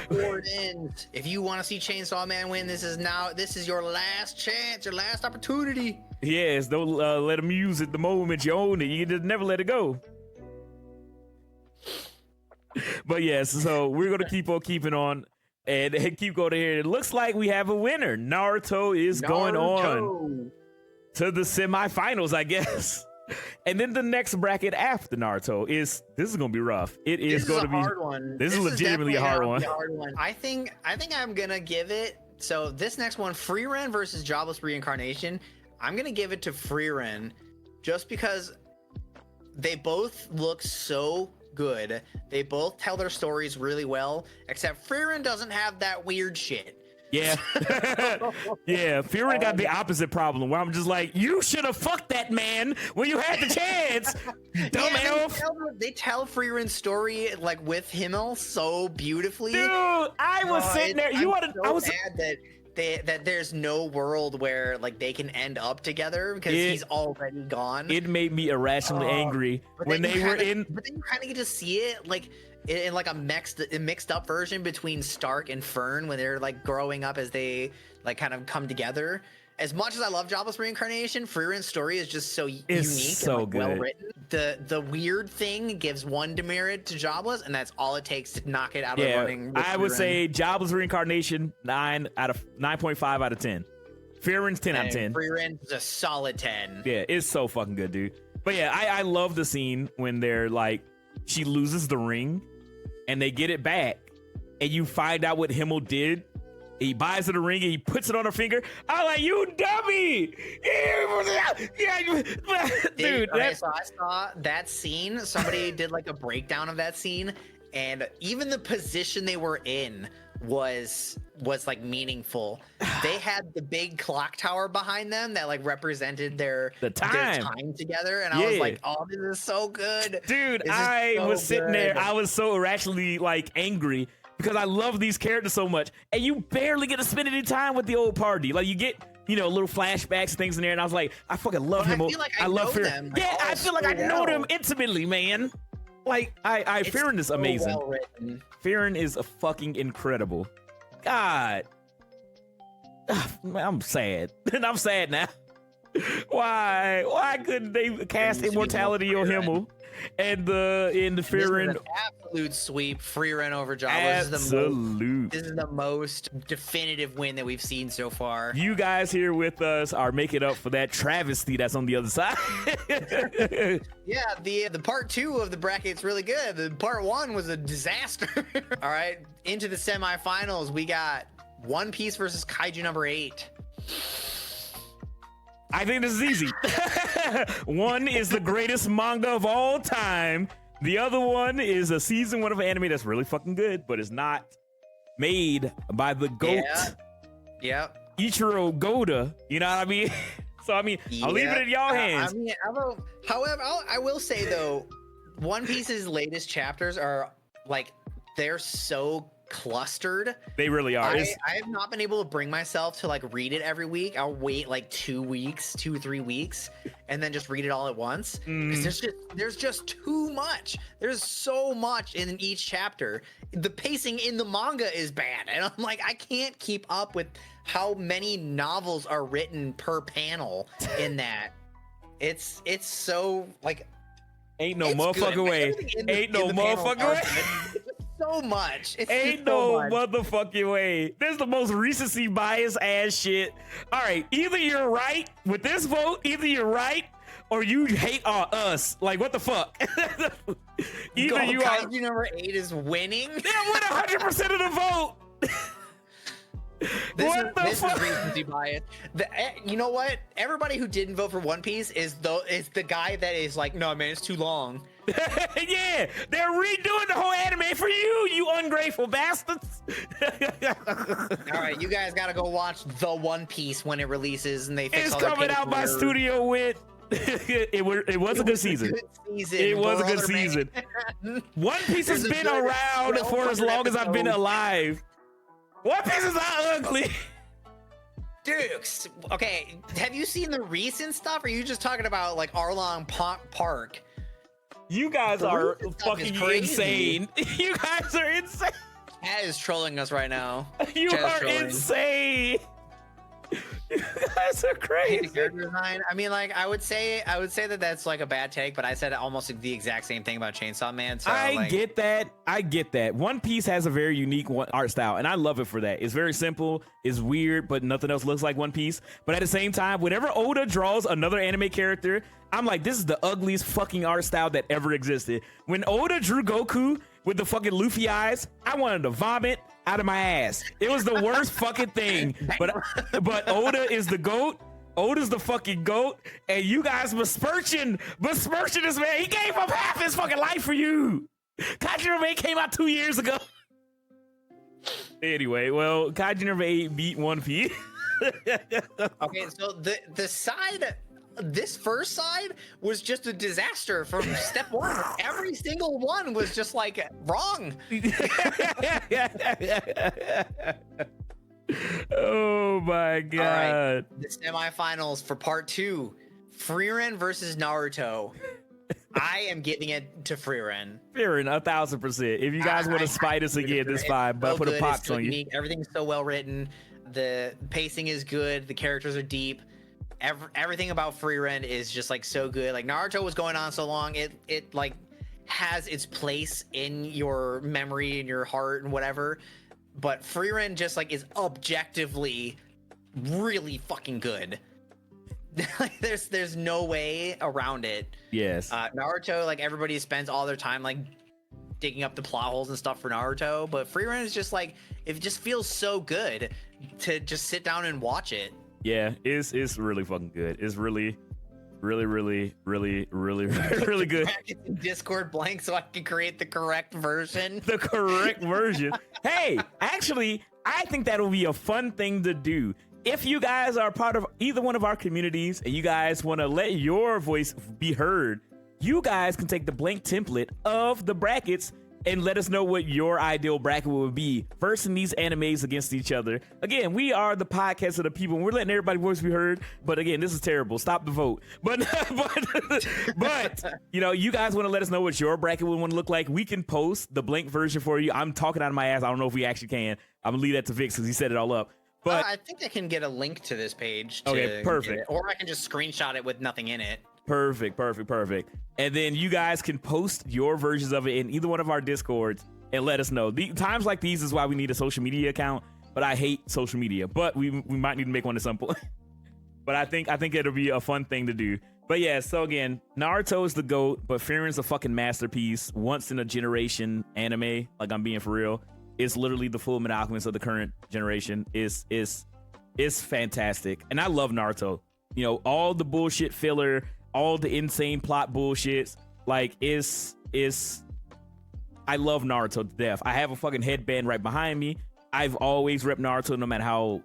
If you want to see Chainsaw Man win, this is your last chance, your last opportunity. Yes, don't let them use it the moment you own it. You just never let it go. But yes, so we're gonna keep on keeping on and keep going here. It looks like we have a winner. Naruto is going on to the semifinals, I guess. And then the next bracket after Naruto is gonna be rough. This is a hard one. This is legitimately a hard one. I think I'm gonna give it. So this next one, Frieren versus Jobless Reincarnation. I'm gonna give it to Frieren, just because they both look so good. They both tell their stories really well, except Frieren doesn't have that weird shit. Yeah. Yeah, Frieren got the opposite problem where I'm just like, you should have fucked that man when you had the chance. Dumb elf. They tell Frieren's story like with Himmel so beautifully. Dude, I was sitting there. I was mad that there's no world where like they can end up together because he's already gone. It made me irrationally angry when they were in. But then you kind of get to see it like in like a mixed up version between Stark and Fern when they're like growing up as they like kind of come together. As much as I love Jobless Reincarnation, Frieren's story is just so unique so and like, good. well written. The weird thing gives one demerit to Jobless, and that's all it takes to knock it out of the running. I would say Jobless Reincarnation 9.5 out of 10. Frieren's 10 out of 10. Frieren's a solid 10. Yeah, it's so fucking good, dude. But yeah, I love the scene when they're like, she loses the ring, and they get it back, and you find out what Himmel did. He buys her the ring and he puts it on her finger. I'm like, you dummy! Dude, so I saw that scene. Somebody did like a breakdown of that scene, and even the position they were in was like meaningful. They had the big clock tower behind them that like represented their time together, and I was like, oh, this is so good. Dude, I was sitting there. I was so irrationally like angry, because I love these characters so much, and you barely get to spend any time with the old party. Like you get, little flashbacks and things in there, and I was like, I fucking love him. I feel like I love them. Yeah, I feel like I know them intimately, man. Like Frieren is amazing. Well written. Frieren is a fucking incredible. God, I'm sad. I'm sad now. Why couldn't they cast immortality on Himmel? And the Frieren, absolute sweep. Frieren over Jobless. Absolute. This is the most definitive win that we've seen so far. You guys here with us are making up for that travesty that's on the other side. Yeah, the part 2 of the bracket's really good. The part 1 was a disaster. All right, into the semifinals, we got One Piece versus Kaiju number 8. I think this is easy. One is the greatest manga of all time. The other one is a season 1 of an anime that's really fucking good, but it's not made by the GOAT. Yeah. Ichiro Goda. You know what I mean? So, I mean, I'll leave it in y'all hands. However, I will say, though, One Piece's latest chapters are, like, they're so clustered. They really are. I have not been able to bring myself to like read it every week. I'll wait like 2 or 3 weeks and then just read it all at once, because there's just too much. There's so much in each chapter. The pacing in the manga is bad, and I'm like, I can't keep up with how many novels are written per panel in that. It's so like, ain't no motherfucking way. Ain't no motherfucking way. So much. Ain't no motherfucking way. This is the most recency bias ass shit. All right, either you're right with this vote, either you're right, or you hate us. Like, what the fuck? Either you are. Kaiju number 8 is winning. They win 100% of the vote. This is recency bias. You know what? Everybody who didn't vote for One Piece is the guy that is like, no man, it's too long. Yeah, they're redoing the whole anime for you, you ungrateful bastards. All right, you guys gotta go watch the One Piece when it releases, and they fix it's all their coming out by Studio Wit. It was a good season. It was a good season. One Piece has been around for as long as I've been alive. One Piece is not ugly. Dukes. Okay, have you seen the recent stuff? Or are you just talking about like Arlong Park? You guys are fucking insane. You guys are insane. Cat is trolling us right now. You are insane. You guys are crazy. Character design. I mean, like, I would say that that's like a bad take, but I said almost the exact same thing about Chainsaw Man. So I get that. One Piece has a very unique art style, and I love it for that. It's very simple, it's weird, but nothing else looks like One Piece. But at the same time, whenever Oda draws another anime character, I'm like, this is the ugliest fucking art style that ever existed. When Oda drew Goku with the fucking Luffy eyes, I wanted to vomit out of my ass. It was the worst fucking thing. But Oda is the GOAT. Oda's the fucking GOAT. And you guys besmirching this man. He gave up half his fucking life for you. Kaiji number 8 came out 2 years ago. Anyway, well, Kaiji number 8 beat One Piece. Okay, so this first side was just a disaster from step one. Every single one was just like wrong. Oh my god. All right, the semifinals for part 2, Frieren versus Naruto. I am giving it to Frieren. Frieren, 1000%. If you guys want to spite us again, this fine, but I put a pox on you. Everything's so well written. The pacing is good. The characters are deep. Everything about Frieren is just like so good. Like Naruto was going on so long, it like has its place in your memory and your heart and whatever. But Frieren just like is objectively really fucking good. Like there's no way around it. Yes. Naruto, like everybody spends all their time like digging up the plot holes and stuff for Naruto, but Frieren is just like, it just feels so good to just sit down and watch it. Yeah, it's really fucking good. It's really good. Discord blank so I can create the correct version. The correct version. Hey, actually, I think that'll be a fun thing to do. If you guys are part of either one of our communities and you guys want to let your voice be heard, you guys can take the blank template of the brackets and let us know what your ideal bracket would be, versing these animes against each other. Again, we are the podcast of the people, and we're letting everybody's voice be heard. But again, this is terrible. Stop the vote. But you know, you guys want to let us know what your bracket would want to look like. We can post the blank version for you. I'm talking out of my ass. I don't know if we actually can. I'm gonna leave that to Vix because he set it all up. But I think I can get a link to this page. Okay, perfect. Or I can just screenshot it with nothing in it. Perfect. And then you guys can post your versions of it in either one of our Discords and let us know. Times like these is why we need a social media account, but I hate social media. But we might need to make one at some point. But I think it'll be a fun thing to do. But yeah, so again, Naruto is the GOAT, but Frieren's a fucking masterpiece. Once in a generation anime, like I'm being for real. It's literally the Fullmetal Alchemist of the current generation. Is fantastic. And I love Naruto. You know, all the bullshit filler, all the insane plot bullshits, like I love Naruto to death. I have a fucking headband right behind me. I've always repped Naruto no matter how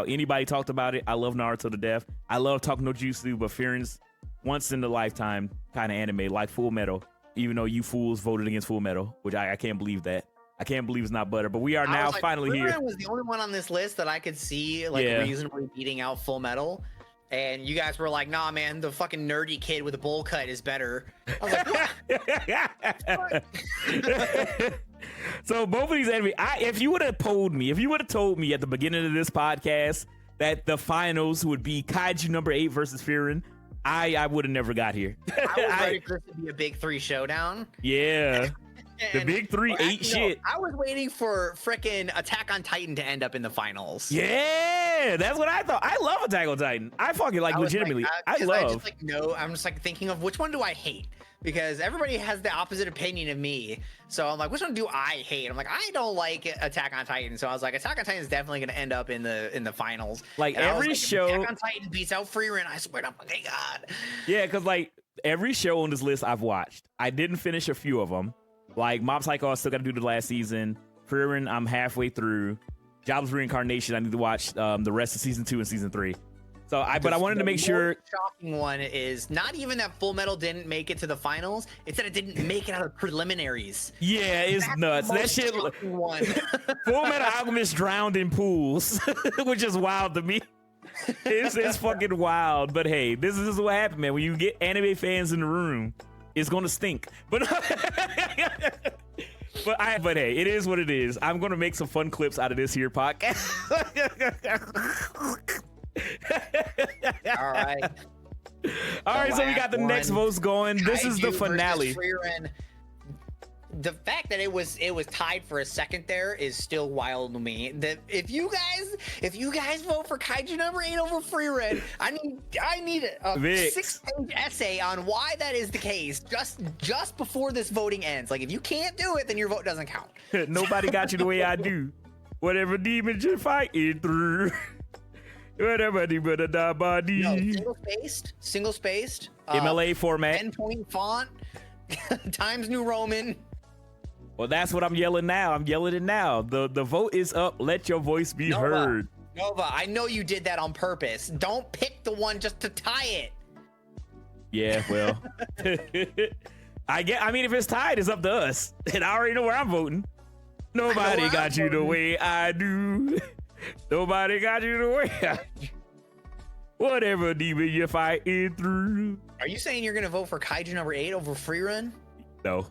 anybody talked about it. I love Naruto to death. I love talking no Jutsu, but Frieren's once in a lifetime kind of anime, like Full Metal, even though you fools voted against Full Metal, which I can't believe that. I can't believe it's not butter, but we are now finally here. Frieren was the only one on this list that I could see reasonably beating out Full Metal. And you guys were like, nah, man, the fucking nerdy kid with a bowl cut is better. I was like, what? So both of these anime, if you would have told me at the beginning of this podcast that the finals would be Kaiju number 8 versus Frieren, I would have never got here. I was ready for this to be a big 3 showdown. Yeah. The big 3 ate shit. I was waiting for frickin' Attack on Titan to end up in the finals. Yeah, that's what I thought. I love Attack on Titan. I fucking legitimately. I'm just like thinking of which one do I hate? Because everybody has the opposite opinion of me. So I'm like, which one do I hate? I'm like, I don't like Attack on Titan. So I was like, Attack on Titan is definitely going to end up in the finals. Like every show, Attack on Titan beats out Frieren, I swear to fucking God. Yeah, because like every show on this list I've watched, I didn't finish a few of them. Like Mob Psycho, I still got to do the last season. Frieren, I'm halfway through. Jobless Reincarnation, I need to watch the rest of season 2 and season 3. So but I wanted to make sure. Shocking one is not even that Full Metal didn't make it to the finals. It's that it didn't make it out of preliminaries. Yeah, it's nuts. That shit. One. Full Metal Alchemist drowned in pools, which is wild to me. It's fucking wild. But hey, this is what happened, man. When you get anime fans in the room, it's gonna stink. But but hey, it is what it is. I'm gonna make some fun clips out of this here podcast. All right. All right, so we got the next votes going. This is the finale. The fact that it was tied for a second there is still wild to me. That if you guys vote for Kaiju number 8 over Frieren, I need a 6-page essay on why that is the case just before this voting ends. Like, if you can't do it, then your vote doesn't count. Nobody got you the way I do. Whatever demons you're fighting through. Whatever single spaced MLA format, 10-point font, Times New Roman. Well, that's what I'm yelling now. I'm yelling it now. The vote is up. Let your voice be heard. Nova, I know you did that on purpose. Don't pick the one just to tie it. Yeah, well, I mean, if it's tied, it's up to us, and I already know where I'm voting. Nobody got you the way I do. Nobody got you the way I do. Whatever demon you're fighting through. Are you saying you're gonna vote for Kaiju number 8 over Frieren? No.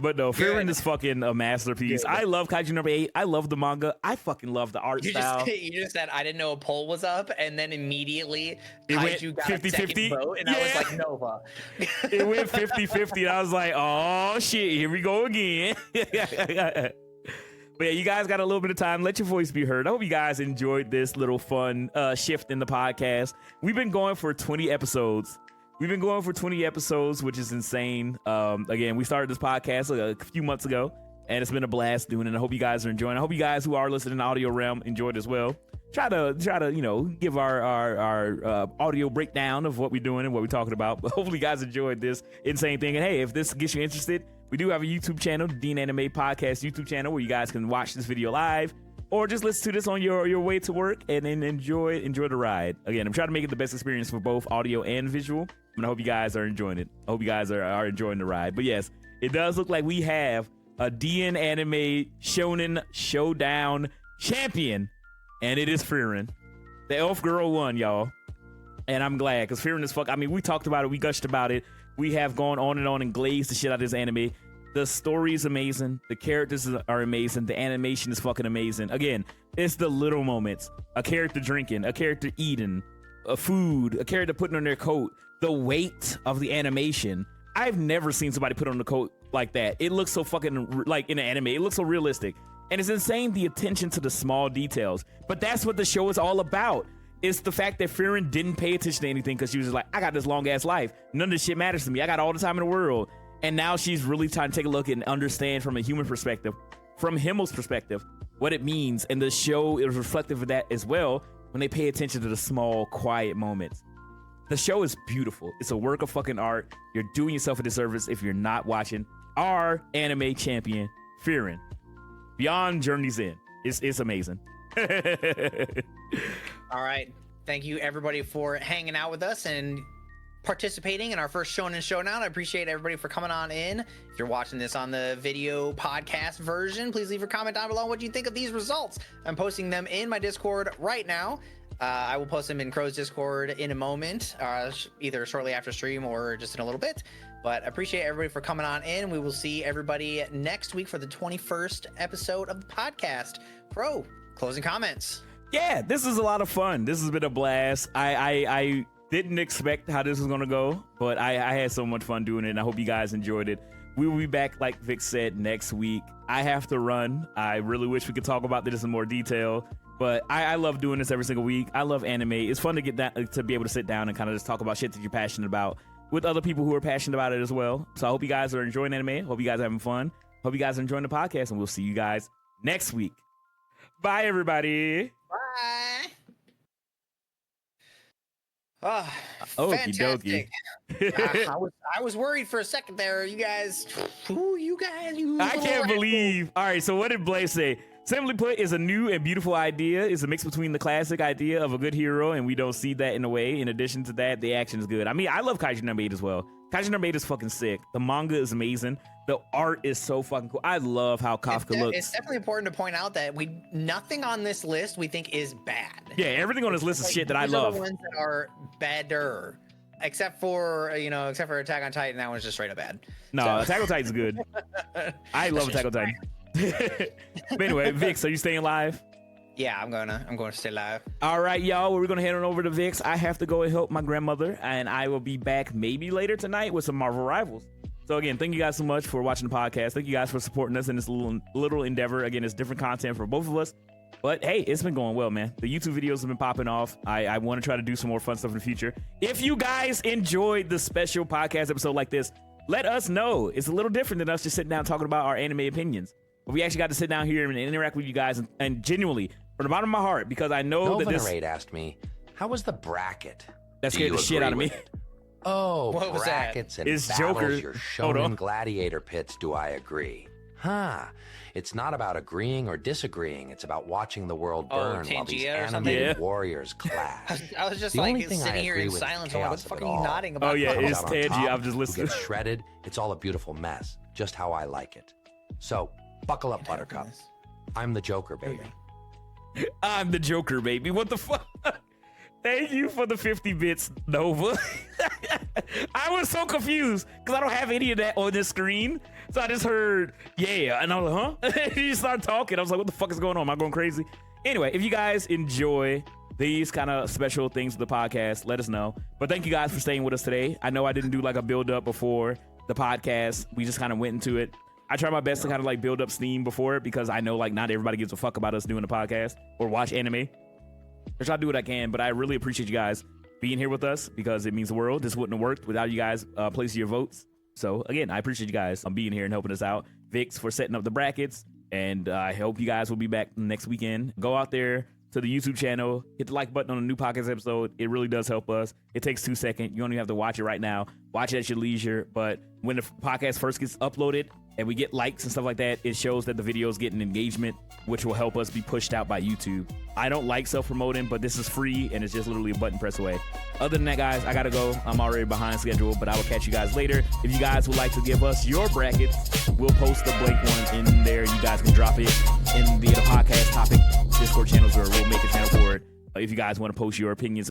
But no, Frieren is fucking a masterpiece. Good. I love Kaiju number 8. I love the manga. I fucking love the art style. You just said I didn't know a poll was up, and then immediately it Kaiju got 50, a second vote, and I was like, Nova. It went 50-50, and I was like, oh shit, here we go again. But yeah, you guys got a little bit of time. Let your voice be heard. I hope you guys enjoyed this little fun shift in the podcast. We've been going for 20 episodes. Which is insane. Again, we started this podcast a few months ago, and it's been a blast doing it. I hope you guys are enjoying. I hope you guys who are listening in the audio realm enjoyed as well. Try to give our audio breakdown of what we're doing and what we're talking about. But hopefully you guys enjoyed this insane thing. And hey, if this gets you interested, we do have a YouTube channel, the DNAnime Podcast YouTube channel, where you guys can watch this video live or just listen to this on your way to work and then enjoy the ride. Again, I'm trying to make it the best experience for both audio and visual, and I hope you guys are enjoying it. I hope you guys are enjoying the ride. But yes, it does look like we have a DNAnime Shounen Showdown champion, and it is Frieren. The elf girl won, y'all. And I'm glad, because Frieren is fuck. I mean, we talked about it, we gushed about it. We have gone on and glazed the shit out of this anime. The story is amazing. The characters are amazing. The animation is fucking amazing. Again, it's the little moments. A character drinking, a character eating, a food, a character putting on their coat. The weight of the animation. I've never seen somebody put on the coat like that. It looks so fucking, like, in an anime. It looks so realistic. And it's insane, the attention to the small details. But that's what the show is all about. It's the fact that Frieren didn't pay attention to anything because she was just like, I got this long ass life. None of this shit matters to me. I got all the time in the world. And now she's really trying to take a look and understand from a human perspective, from Himmel's perspective, what it means. And the show is reflective of that as well when they pay attention to the small, quiet moments. The show is beautiful. It's a work of fucking art. You're doing yourself a disservice if you're not watching our anime champion, Frieren. Beyond Journey's End. It's amazing. All right. Thank you, everybody, for hanging out with us and participating in our first Shounen Showdown. I appreciate everybody for coming on in. If you're watching this on the video podcast version, please leave a comment down below what you think of these results. I'm posting them in my Discord right now. I will post them in Crow's Discord in a moment, either shortly after stream or just in a little bit. But I appreciate everybody for coming on in. We will see everybody next week for the 21st episode of the podcast. Crow, closing comments. Yeah, this is a lot of fun. This has been a blast. I didn't expect how this was gonna go, but I had so much fun doing it, and I hope you guys enjoyed it. We will be back, like Vic said, next week. I have to run. I really wish we could talk about this in more detail, but I love doing this every single week. I love anime. It's fun to get that, to be able to sit down and kind of just talk about shit that you're passionate about with other people who are passionate about it as well. So I hope you guys are enjoying anime. Hope you guys are having fun. Hope you guys are enjoying the podcast, and we'll see you guys next week. Bye, everybody. Bye. Oh, fantastic. I was worried for a second there. You guys. I can't believe. All right, so what did Blaze say? Simply put, is a new and beautiful idea. It's a mix between the classic idea of a good hero, and we don't see that in a way. In addition to that, the action is good. I mean, I love Kaiju number 8 as well. Kaiju number 8 is fucking sick. The manga is amazing. The art is so fucking cool. I love how Kafka looks. It's definitely important to point out that nothing on this list we think is bad. Yeah, everything on this list is shit that I These are love. the ones that are better, except for Attack on Titan. That one's just straight up bad. No, Attack on Titan's good. I love Attack on Titan. But anyway, Vix, are you staying live? Yeah, I'm going to stay live. All right, y'all. We're gonna head on over to Vix. I have to go and help my grandmother, and I will be back maybe later tonight with some Marvel Rivals. So again, thank you guys so much for watching the podcast. Thank you guys for supporting us in this little endeavor. Again, it's different content for both of us, but hey, it's been going well, man. The YouTube videos have been popping off. I want to try to do some more fun stuff in the future. If you guys enjoyed the special podcast episode like this, let us know. It's a little different than us just sitting down talking about our anime opinions. But we actually got to sit down here and interact with you guys, and genuinely, from the bottom of my heart, because I know that this... Raid asked me, how was the bracket? That scared the shit out of me. Oh, what was brackets that? and It's battles, Joker. your Shonen gladiator pits, do I agree? Huh. It's not about agreeing or disagreeing. It's about watching the world burn while these Tangia or something? animated warriors clash. I was just The only like thing I sitting here agree in with silence. is What the chaos fuck of are it you all. nodding about? Oh, yeah, Who it's comes out on Tangia. top, I'm just who listening. gets shredded. It's all a beautiful mess, just how I like it. So, buckle up, Buttercup. I'm the Joker, baby. I'm the Joker, baby. What the fuck? Thank you for the 50 bits, Nova. I was so confused because I don't have any of that on this screen. So I just heard, yeah. And I was like, huh? And you start talking. I was like, what the fuck is going on? Am I going crazy? Anyway, if you guys enjoy these kind of special things with the podcast, let us know. But thank you guys for staying with us today. I know I didn't do like a build up before the podcast. We just kind of went into it. I try my best to kind of like build up steam before it because I know like not everybody gives a fuck about us doing the podcast or watch anime. I try to do what I can, but I really appreciate you guys being here with us because it means the world. This wouldn't have worked without you guys placing your votes. So again, I appreciate you guys being here and helping us out. Vix for setting up the brackets, and I hope you guys will be back next weekend. Go out there to the YouTube channel, hit the like button on a new podcast episode. It really does help us. It takes 2 seconds. You don't even have to watch it right now. Watch it at your leisure. But when the podcast first gets uploaded and we get likes and stuff like that, it shows that the video is getting engagement, which will help us be pushed out by YouTube. I don't like self-promoting, but this is free and it's just literally a button press away. Other than that, guys, I gotta go. I'm already behind schedule, but I will catch you guys later. If you guys would like to give us your brackets, we'll post the blank one in there. You guys can drop it in the podcast topic Discord channels, or we'll make a channel for it. If you guys want to post your opinions